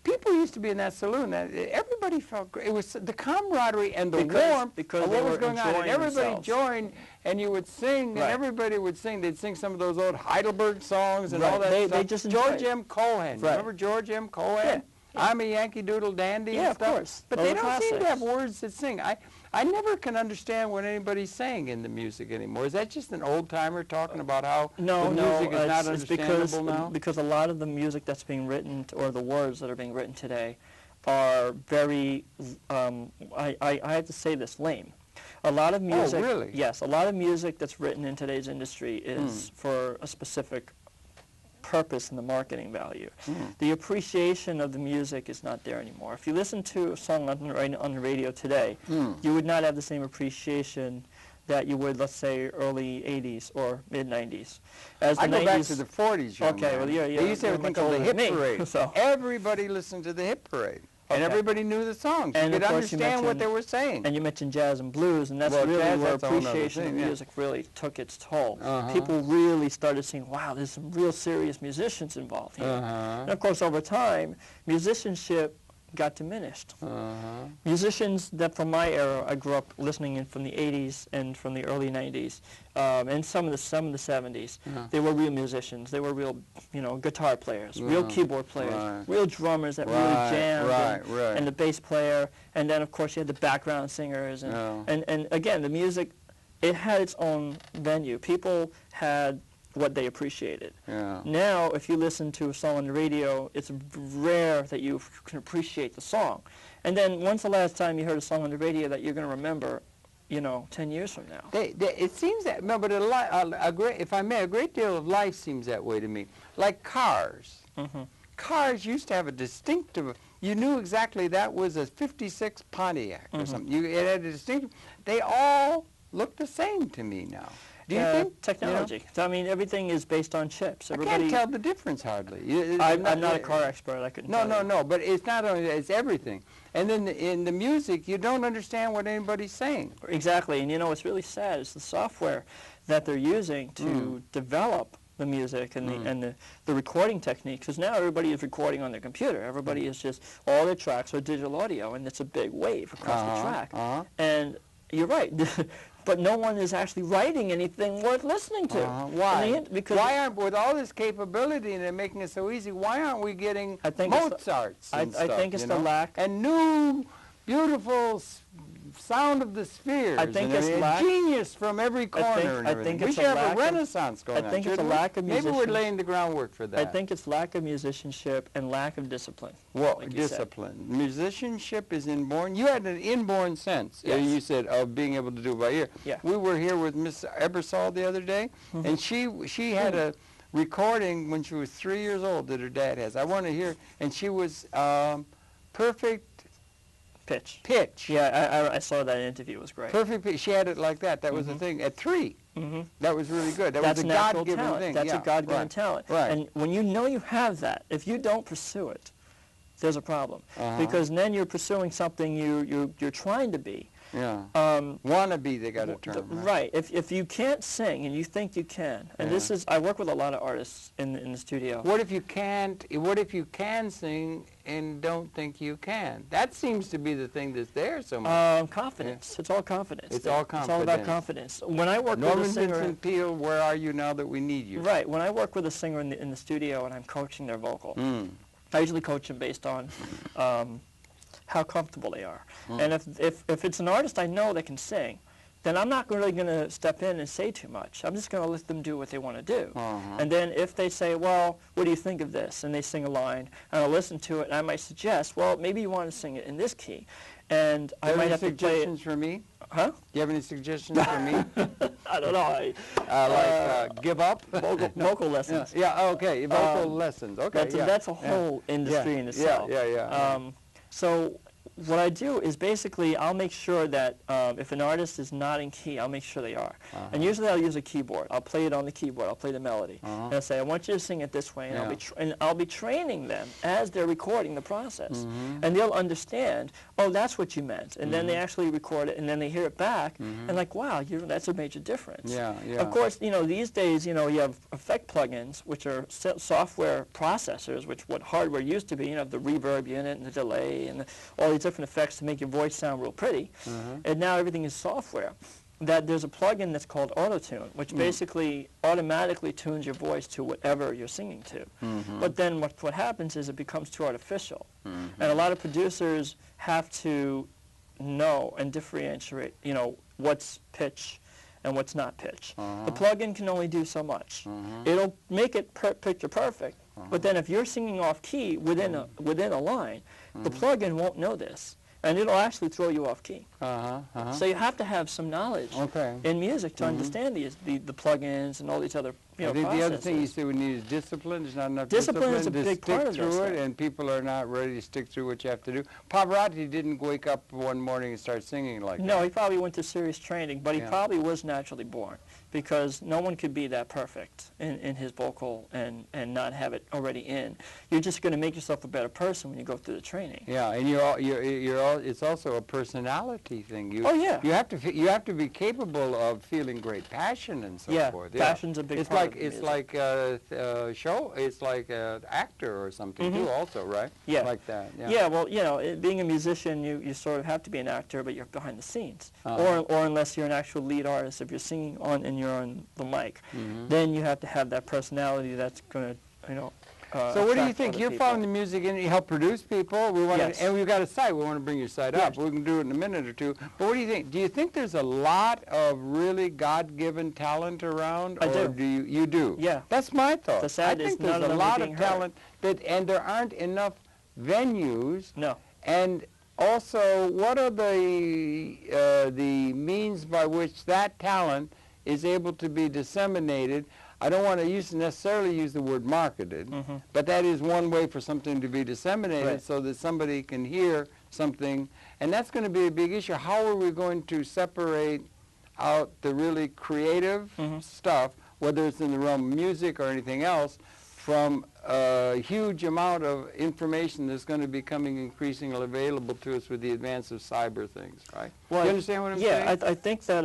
people used to be in that saloon. Everybody felt great. It was the camaraderie and the warmth because of what was going on, and everybody themselves. joined, and you would sing, and everybody would sing. They'd sing some of those old Heidelberg songs and all that stuff. They just George M. Cohan. Remember George M. Cohan? Yeah. I'm a Yankee Doodle Dandy and stuff. Of course. But they don't seem to have words that sing. I never can understand what anybody's saying in the music anymore. Is that just an old-timer talking about how the music is not understandable now? Because a lot of the music that's being written, or the words that are being written today, are very, I have to say this, lame. A lot of music... Oh, really? Yes, a lot of music that's written in today's industry is for a specific purpose and the marketing value. The appreciation of the music is not there anymore. If you listen to a song on the radio today, you would not have the same appreciation that you would, let's say, early 80s or mid-90s. As the I go 90s, back to the 40s, young Okay, man. well, yeah, They used to have a thing called the Hit Parade. So. Everybody listened to the Hit Parade. And Okay. everybody knew the songs. And You of could course you understand what mentioned- they were saying. And you mentioned jazz and blues, and that's Well, really jazz, where that's a whole nother appreciation thing, of yeah. music really took its toll. Uh-huh. People really started seeing, wow, there's some real serious musicians involved here. Uh-huh. And of course, over time, musicianship got diminished. Uh-huh. Musicians that from my era, I grew up listening in from the 80s and from the early 90s, and some of the 70s. Uh-huh. They were real musicians. They were real, guitar players, real Uh-huh. keyboard players, Right. real drummers that Right, really jammed, right. and the bass player, and then of course you had the background singers, and Yeah. and again the music, it had its own venue. People had what they appreciated. Yeah. Now, if you listen to a song on the radio, it's rare that you can appreciate the song. And then, when's the last time you heard a song on the radio that you're going to remember, 10 years from now? It seems that, no, but if I may, a great deal of life seems that way to me. Like cars. Mm-hmm. Cars used to have a distinctive, you knew exactly that was a 56 Pontiac or something. It had a distinctive, they all look the same to me now. Do you think? Technology. So, I mean, everything is based on chips. I can't tell the difference hardly. I'm not a car expert. I couldn't tell you. No, but it's not only that, it's everything. And then in the music, you don't understand what anybody's saying. Exactly. And what's really sad is the software that they're using to develop the music and the recording techniques, because now everybody is recording on their computer. Everybody is just, all their tracks are digital audio, and it's a big wave across the track. And you're right. But no one is actually writing anything worth listening to. Why? Because why aren't, with all this capability and they're making it so easy, why aren't we getting Mozarts and stuff, I think it's the lack. And new, beautiful sound of the spheres. I think and it's lack. Genius from every corner and I everything. think We it's should a have lack a of- renaissance going on. I think it's a shouldn't we? lack of Maybe we're musicians. laying the groundwork for that. I think it's lack of musicianship and lack of discipline. Well, like you said. discipline. Musicianship is inborn. You had an inborn sense, Yes. you said, of being able to do it by ear. Yeah. We were here with Miss Ebersol the other day, and she had a recording when she was 3 years old that her dad has. I want to hear, and she was perfect pitch. Yeah, I saw that interview. It was great. Perfect pitch. She had it like that. That was the thing. At 3. That was really good. That That's was a natural God-given talent. thing. That's yeah, a God-given right. talent. Right. And when you know you have that, if you don't pursue it, there's a problem. Because then you're pursuing something you're trying to be. Yeah. Wannabe, they got a term. Right. If you can't sing and you think you can, and this is, I work with a lot of artists in the studio. What if you can't? What if you can sing and don't think you can? That seems to be the thing that's there so much. Confidence. It's all confidence. It's all It's all confidence. about confidence. When I work Norman with a singer, Vincent Peale, where are you now that we need you? right? When I work with a singer in the studio and I'm coaching their vocal, I usually coach them based on how comfortable they are. And if it's an artist I know that can sing, then I'm not really going to step in and say too much. I'm just going to let them do what they want to do. And then if they say, well, what do you think of this? And they sing a line, and I'll listen to it, and I might suggest, well, maybe you want to sing it in this key. And I might have to play it. Suggestions for me? Huh? Do you have any suggestions for me? I don't know. Give up? Vocal lessons. Yeah, okay. Vocal lessons. Okay. That's a whole industry in itself. Yeah. So what I do is basically I'll make sure that if an artist is not in key, I'll make sure they are. And usually I'll use a keyboard. I'll play it on the keyboard. I'll play the melody. And I'll say, I want you to sing it this way. And I'll be training them as they're recording the process. And they'll understand, oh, that's what you meant. And then they actually record it, and then they hear it back, and like, wow, that's a major difference. Yeah. Of course, these days, you have effect plugins, which are software processors, which what hardware used to be, the reverb unit and the delay and all these different effects to make your voice sound real pretty. And now everything is software. That there's a plugin that's called Auto-Tune, which basically automatically tunes your voice to whatever you're singing to. But then what happens is it becomes too artificial. And a lot of producers have to know and differentiate, what's pitch and what's not pitch. The plugin can only do so much. It'll make it picture perfect, but then if you're singing off key within a line, the plugin won't know this, and it'll actually throw you off key. So you have to have some knowledge in music to understand the plugins and all these other I think the other thing you processes. said we need is discipline. There's not enough Discipline is a to big stick part of this through it, thing. and people are not ready to stick through what you have to do. Pavarotti didn't wake up one morning and start singing like that. No, he probably went to serious training, but he Yeah. probably was naturally born, because no one could be that perfect in his vocal and not have it already in. You're just going to make yourself a better person when you go through the training. Yeah, and it's also a personality thing. Oh, yeah. You have to be capable of feeling great passion and so Yeah, forth. passion's a big part of It's music. like show. It's like an actor or something too, also, right? Yeah. Like that. Yeah. Yeah, well, you know, being a musician, you sort of have to be an actor, but you're behind the scenes. Uh-huh. Or unless you're an actual lead artist, if you're singing on and you're on the mic, then you have to have that personality that's going to, you know, So what do you attract think? other You're people. following the music and you help produce people. We want Yes. to, and we've got a site. We want to bring your site up. Yes. We can do it in a minute or two. But what do you think? Do you think there's a lot of really God-given talent around? I or do. You do? Yeah. That's my thought. The sad I is think none there's of a them are lot being of heard. talent and there aren't enough venues. No. And also, what are the means by which that talent is able to be disseminated? I don't want to necessarily use the word marketed, but that is one way for something to be disseminated Right. so that somebody can hear something. And that's going to be a big issue. How are we going to separate out the really creative stuff, whether it's in the realm of music or anything else, from a huge amount of information that's going to be becoming increasingly available to us with the advance of cyber things, right? Well, you understand what I'm saying? Yeah, I think that,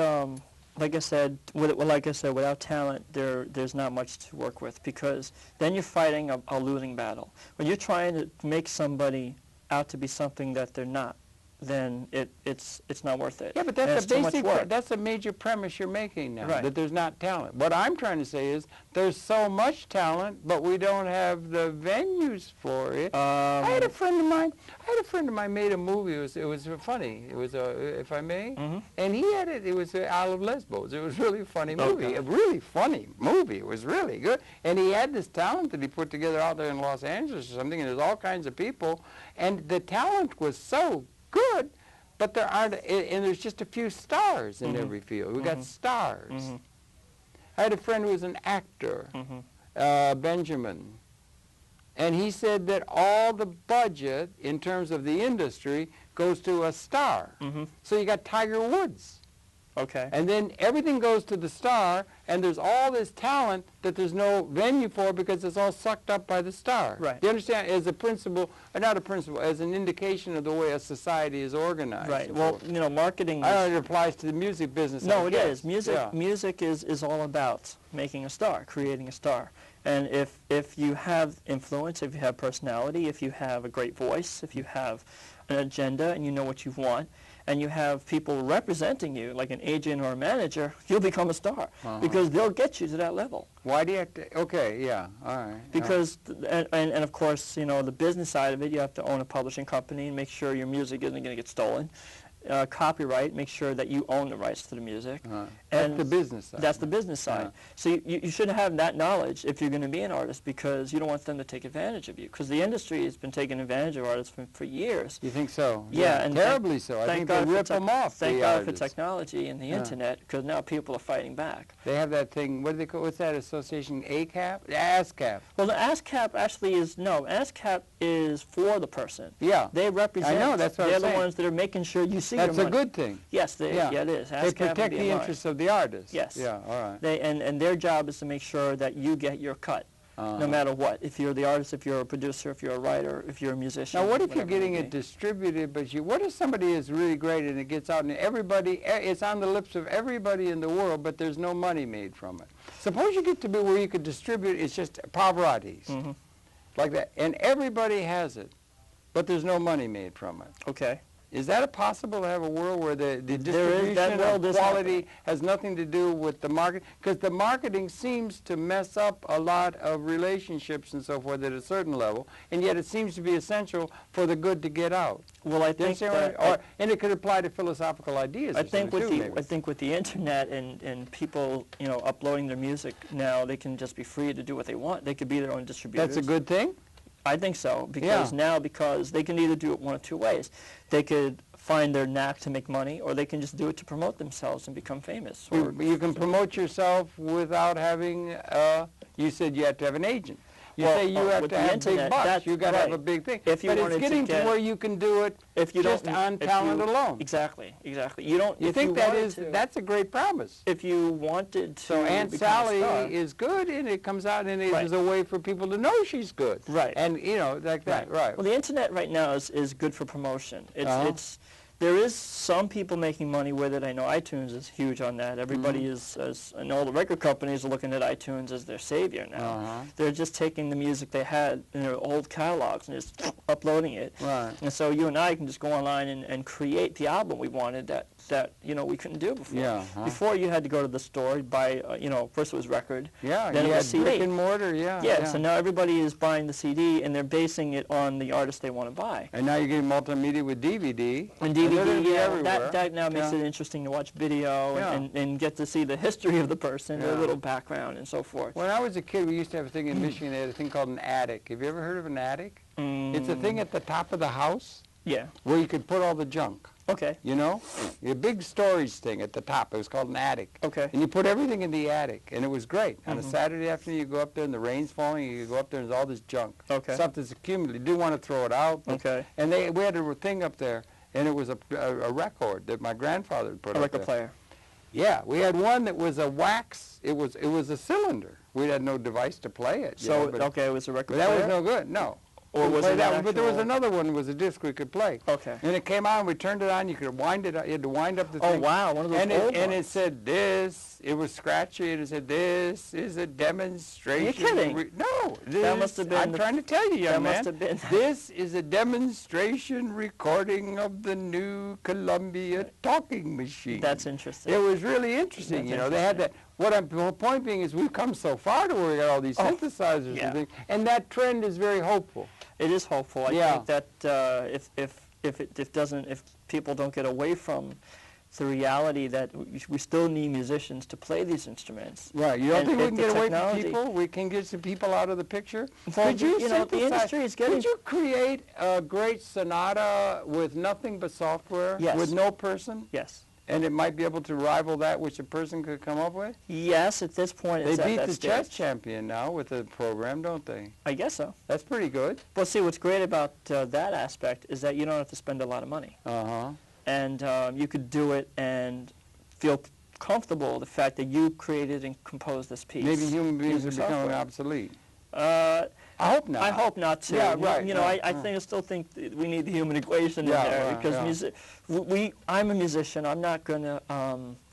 like I said, without talent, there's not much to work with, because then you're fighting a losing battle. When you're trying to make somebody out to be something that they're not, then it's not worth it. Yeah, but And that's it's too much work. that's a major premise you're making now, Right. that there's not talent. What I'm trying to say is there's so much talent, but we don't have the venues for it. I had a friend of mine made a movie. It was funny. It was if I may, and he had it. It was Isle of Lesbos. It was a really funny movie. Okay. A really funny movie. It was really good. And he had this talent that he put together out there in Los Angeles or something. And there's all kinds of people, and the talent was so good, but there aren't, and there's just a few stars in every field. We got stars. I had a friend who was an actor, Benjamin, and he said that all the budget in terms of the industry goes to a star. So you got Tiger Woods. Okay. And then everything goes to the star, and there's all this talent that there's no venue for because it's all sucked up by the star. Right. Do you understand? As a principle, or not a principle, as an indication of the way a society is organized. Right. and Well, forth. you know, marketing. I know it applies to the music business. No, I it guess. is. Music. Yeah. Music is all about making a star, creating a star. And if you have influence, if you have personality, if you have a great voice, if you have an agenda and you know what you want, and you have people representing you, like an agent or a manager, you'll become a star, because they'll get you to that level. Why do you have to? Okay, yeah, all right. Because, and of course, you know, the business side of it, you have to own a publishing company and make sure your music isn't going to get stolen. Copyright, make sure that you own the rights to the music. That's the business side. That's the business side. So you should have that knowledge if you're going to be an artist, because you don't want them to take advantage of you. Because the industry has been taking advantage of artists for years. You think so? Yeah, and terribly so. I think they God for rip them off. Thank the God for artists. technology and the internet, because now people are fighting back. They have that thing. What do they call? What's that association? ACAP? ASCAP. Well, the ASCAP actually is ASCAP is for the person. Yeah. They represent. I know, that's what They're I'm the saying. ones that are making sure you see That's your a money. good thing. Yes, yeah, it is. They ASCAP would protect be the a line. interests of the artist. Yes. Yeah, all right. And their job is to make sure that you get your cut, no matter what. If you're the artist, if you're a producer, if you're a writer, if you're a musician. Now, what if you're whatever getting may it be. distributed, but what if somebody is really great and it gets out and everybody, it's on the lips of everybody in the world, but there's no money made from it? Suppose you get to be where you could distribute, it's just Pavarotti's, like that, and everybody has it, but there's no money made from it. Okay. Is that possible to have a world where the There is- distribution that world of is quality happening. has nothing to do with the market? Because the marketing seems to mess up a lot of relationships and so forth at a certain level, and yet it seems to be essential for the good to get out. Well, I Do you think understand what and it could apply to philosophical ideas. I or think something with too, the maybe. I think with the internet and people, you know, uploading their music now, they can just be free to do what they want. They could be their own distributors. That's a good thing. I think so, because now, because they can either do it one of two ways. They could find their knack to make money, or they can just do it to promote themselves and become famous. Or, You can promote yourself without having, you said you have to have an agent. You say you have with to the have internet, big bucks. You got to have a right. big thing. If you but it's wanted to getting to get- where you can do it if you just don't, on if talent you- alone. Exactly, exactly. You don't. You if think you that wanted is to, that's a great promise. if you wanted to. So Aunt become a Sally star, is good, and it comes out, and it Right. is a way for people to know she's good. Right. And you know, like that. Right. Well, the internet right now is good for promotion. Uh-huh. There is some people making money with it. I know iTunes is huge on that. Everybody and all the record companies are looking at iTunes as their savior now. Uh-huh. They're just taking the music they had in their old catalogs and just uploading it. Right. And so you and I can just go online and create the album we wanted that we couldn't do before. Yeah, huh? Before you had to go to the store, buy, first it was record. Yeah. Then You it had was CD. brick and mortar. Yeah. Yeah, yeah. so now everybody is buying the CD, and they're basing it on the artist they want to buy. And now you're getting multimedia with DVD. And they're DVD, gonna be yeah, everywhere. that now makes Yeah. it interesting to watch video Yeah. and get to see the history of the person, their Yeah. little background, and so forth. When I was a kid, we used to have a thing in Michigan. They had a thing called an attic. Have you ever heard of an attic? It's a thing at the top of the house Yeah. where you could put all the junk. Okay. You know, a big storage thing at the top. It was called an attic. Okay. And you put everything in the attic, and it was great. On a Saturday afternoon, you go up there, and the rain's falling, and you go up there, and there's all this junk. Okay. Stuff that's accumulated. You didn't want to throw it out. But, Okay. And we had a thing up there, and it was a record that my grandfather had put A up record there. player. Yeah, we had one that was a wax. It was a cylinder. We had no device to play it. you know, So, but, okay, it was a record but that player? was no good. No. Or Couldn't was play it that an one, but there was actual- another one. Was a disc we could play. Okay. And it came on. We turned it on. You could wind it. You had to wind up the Oh, thing. wow, one of those And old it ones. said this. It was scratchy, and it said this is a demonstration. Are you kidding? No. That must have been I'm the- trying to tell you, young that man. must have been- This is a demonstration recording of the new Columbia talking machine. That's interesting. It was really interesting. That's They had that. The point being is we've come so far to where we got all these synthesizers yeah. and things, and that trend is very hopeful. It is hopeful. I Yeah. think that if people don't get away from the reality that we still need musicians to play these instruments. Right. You don't And think we if can the get away from technology- people? We can get some people out of the picture? Well, Could you you know, the synthesize- industry is getting- Could you create a great sonata with nothing but software? Yes. With no person? Yes. And it might be able to rival that which a person could come up with? Yes, at this point They it's at beat that the stage. chess champion now with the program, don't they? I guess so. That's pretty good. Well, see, what's great about that aspect is that you don't have to spend a lot of money. Uh-huh. And you could do it and feel comfortable with the fact that you created and composed this piece. Maybe human beings are using becoming software. obsolete. I hope not. I hope not too. Yeah, right, You know, right, I still think that we need the human equation Yeah, in there right, because yeah. I'm a musician. I'm not going to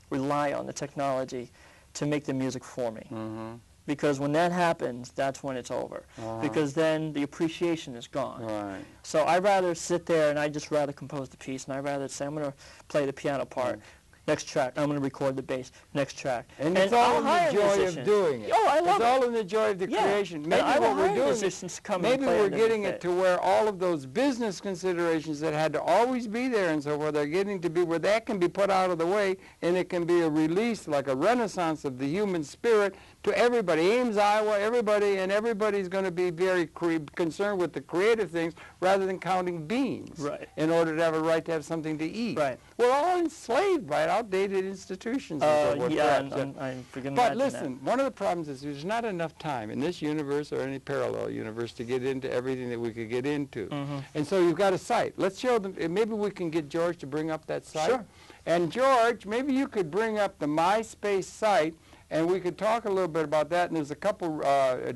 rely on the technology to make the music for me. Mm-hmm. Because when that happens, that's when it's over. Uh-huh. Because then the appreciation is gone. Right. So I'd rather sit there and I'd just rather compose the piece, and I'd rather say, I'm going to play the piano part. Next track, I'm going to record the bass. Next track. And it's all I'll in hire the joy musicians. of doing it. Oh, I love It's it. all in the joy of the Yeah. creation. And Maybe I will what we're hire doing musicians to come and maybe play we're underneath getting it to where all of those business considerations that had to always be there and so forth are getting to be where that can be put out of the way, and it can be a release, like a renaissance of the human spirit to everybody. Ames, Iowa, everybody, and everybody's going to be very concerned with the creative things rather than counting beans Right. in order to have a right to have something to eat. Right. We're all enslaved by outdated institutions and so forth. Yeah, perhaps. I'm forgetting But that. listen, one of the problems is there's not enough time in this universe or any parallel universe to get into everything that we could get into. Mm-hmm. And so you've got a site. Let's show them. Maybe we can get George to bring up that site. Sure. And George, maybe you could bring up the MySpace site, and we could talk a little bit about that. And there's a couple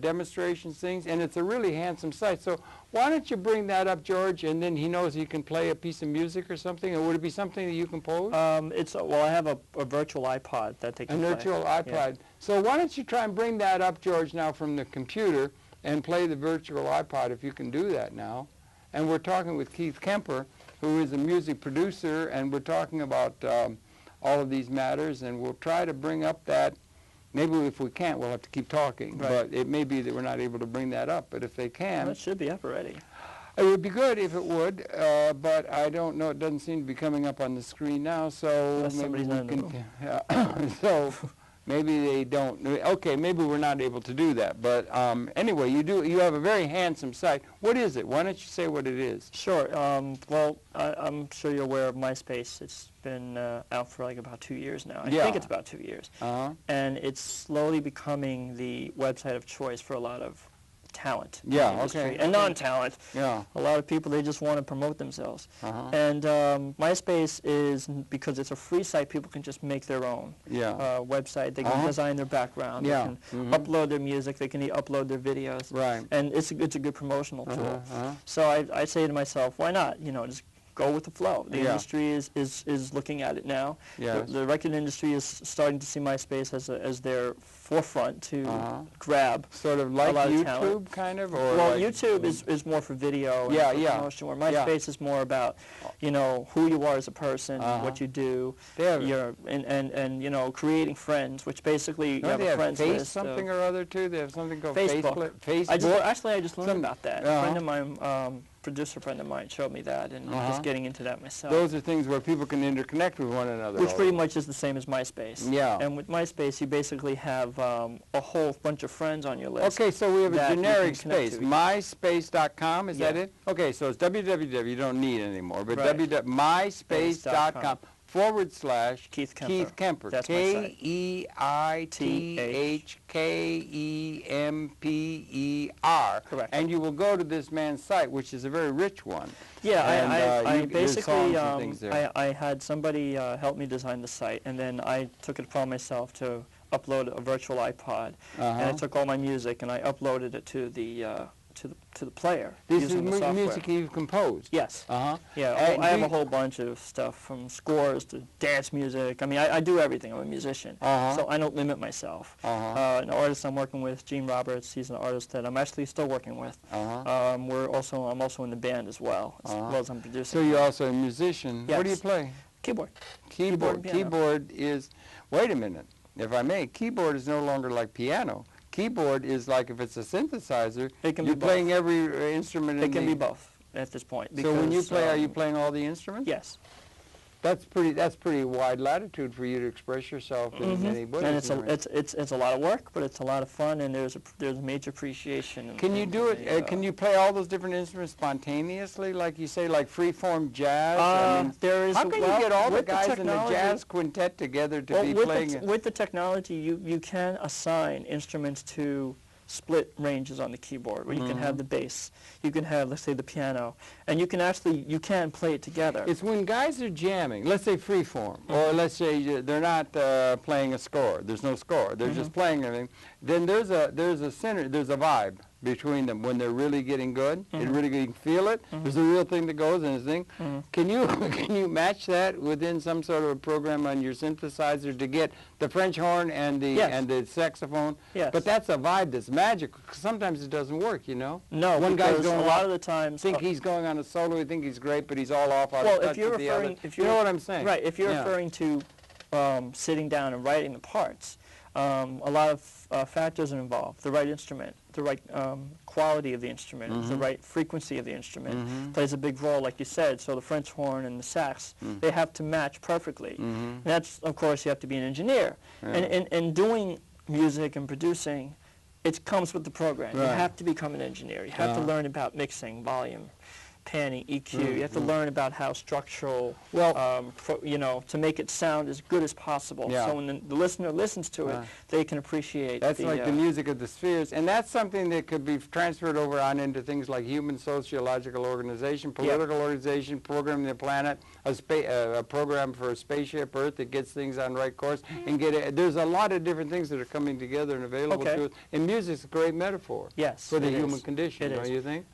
demonstrations things, and it's a really handsome site. So why don't you bring that up, George, and then he knows he can play a piece of music or something, or would it be something that you compose? Well, I have a virtual iPod that they A can play. virtual iPod. Yeah. So why don't you try and bring that up, George, now from the computer and play the virtual iPod if you can do that now. And we're talking with Keith Kemper, who is a music producer, and we're talking about all of these matters, and we'll try to bring up that. Maybe if we can't, we'll have to keep talking. Right. But it may be that we're not able to bring that up. But if they can, Well, it should be up already. it would be good if it would, but I don't know. It doesn't seem to be coming up on the screen now, so Unless maybe somebody's we not in the can. So maybe they don't. Okay, maybe we're not able to do that. But anyway, you have a very handsome site. What is it? Why don't you say what it is? Sure. Well, I'm sure you're aware of MySpace. It's been out for like about 2 years now. I think it's about 2 years. And it's slowly becoming the website of choice for a lot of talent in the industry and non-talent. Yeah. A lot of people, they just want to promote themselves. And MySpace is, because it's a free site, people can just make their own website. They can design their background. They can upload their music. They can upload their videos. Right. And it's a good promotional tool. So I say to myself, why not? You know, just go with the flow. The industry is looking at it now. Yes. The record industry is starting to see MySpace as their forefront to grab sort of like a lot YouTube, of talent. kind of, or well, like, YouTube is more for video and for promotion. Where MySpace is more about, you know, who you are as a person, what you do, and you know, creating friends, which basically you have a friends list. Something or other too. They have something called Facebook. Facebook. I just learned about that. A friend of mine. Producer friend of mine showed me that, and I'm just getting into that myself. Those are things where people can interconnect with one another. Which pretty much is the same as MySpace. Yeah. And with MySpace, you basically have a whole bunch of friends on your list. Okay, so we have a generic space. MySpace.com, is that it? Okay, so it's www, you don't need anymore, but MySpace.com / Keith Kemper. That's my site. KEITHKEMPER. Correct. And you will go to this man's site, which is a very rich one. Yeah, and, I basically, I had somebody help me design the site, and then I took it upon myself to upload a virtual iPod, and I took all my music and I uploaded it to the player. This is using the software. music you've composed? Yes. Yeah, And I have a whole bunch of stuff, from scores to dance music. I mean, I do everything. I'm a musician, so I don't limit myself. An artist I'm working with, Gene Roberts, he's an artist that I'm actually still working with. I'm also in the band as well as I'm producing. So you're also a musician. Yes. What do you play? Keyboard. Keyboard is, wait a minute, if I may, keyboard is no longer like piano. Keyboard is like, if it's a synthesizer, you're playing every instrument. It can be both at this point. So when you play, are you playing all the instruments? Yes. That's pretty wide latitude for you to express yourself in many ways. And it's a lot of work, but it's a lot of fun, and there's major appreciation. Can you do it? Can you play all those different instruments spontaneously, like you say, like free-form jazz? I mean, how can you get all the guys in the jazz quintet together to be playing? With the technology, you can assign instruments to split ranges on the keyboard, where you can have the bass, you can have, let's say, the piano, and you can play it together. It's when guys are jamming, let's say freeform, or let's say they're not playing a score. There's no score. They're just playing everything. Then there's a vibe between them when they're really getting good. It's really good. You can feel it. There's a real thing that goes in this thing. Can you match that within some sort of a program on your synthesizer to get the French horn and the saxophone? Yes. But that's a vibe that's magical. Sometimes it doesn't work, you know. No, one guy's going a lot of the times think he's going on a solo. You think he's great, but he's all off out well, of touch with the other. You know what I'm saying? Right. If you're referring to sitting down and writing the parts. A lot of factors are involved. The right instrument, the right quality of the instrument, the right frequency of the instrument plays a big role, like you said. So the French horn and the sax, they have to match perfectly. And that's, of course, you have to be an engineer. And in doing music and producing, it comes with the program. You have to become an engineer. You have to learn about mixing, volume, panning, EQ. You have to learn about how structural, to make it sound as good as possible. So when the listener listens to it, they can appreciate. That's like the music of the spheres, and that's something that could be transferred over on into things like human sociological organization, political organization, programming the planet, a program for a spaceship Earth that gets things on right course, and there's a lot of different things that are coming together and available to us. And music's a great metaphor for the human condition, don't you think?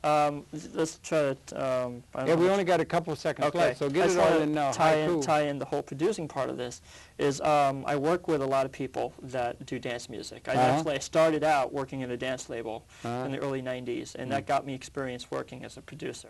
Let's try to. We only got a couple seconds left, so get it all in now. Tie in the whole producing part of this is I work with a lot of people that do dance music. I started out working in a dance label in the early 90s, and that got me experience working as a producer.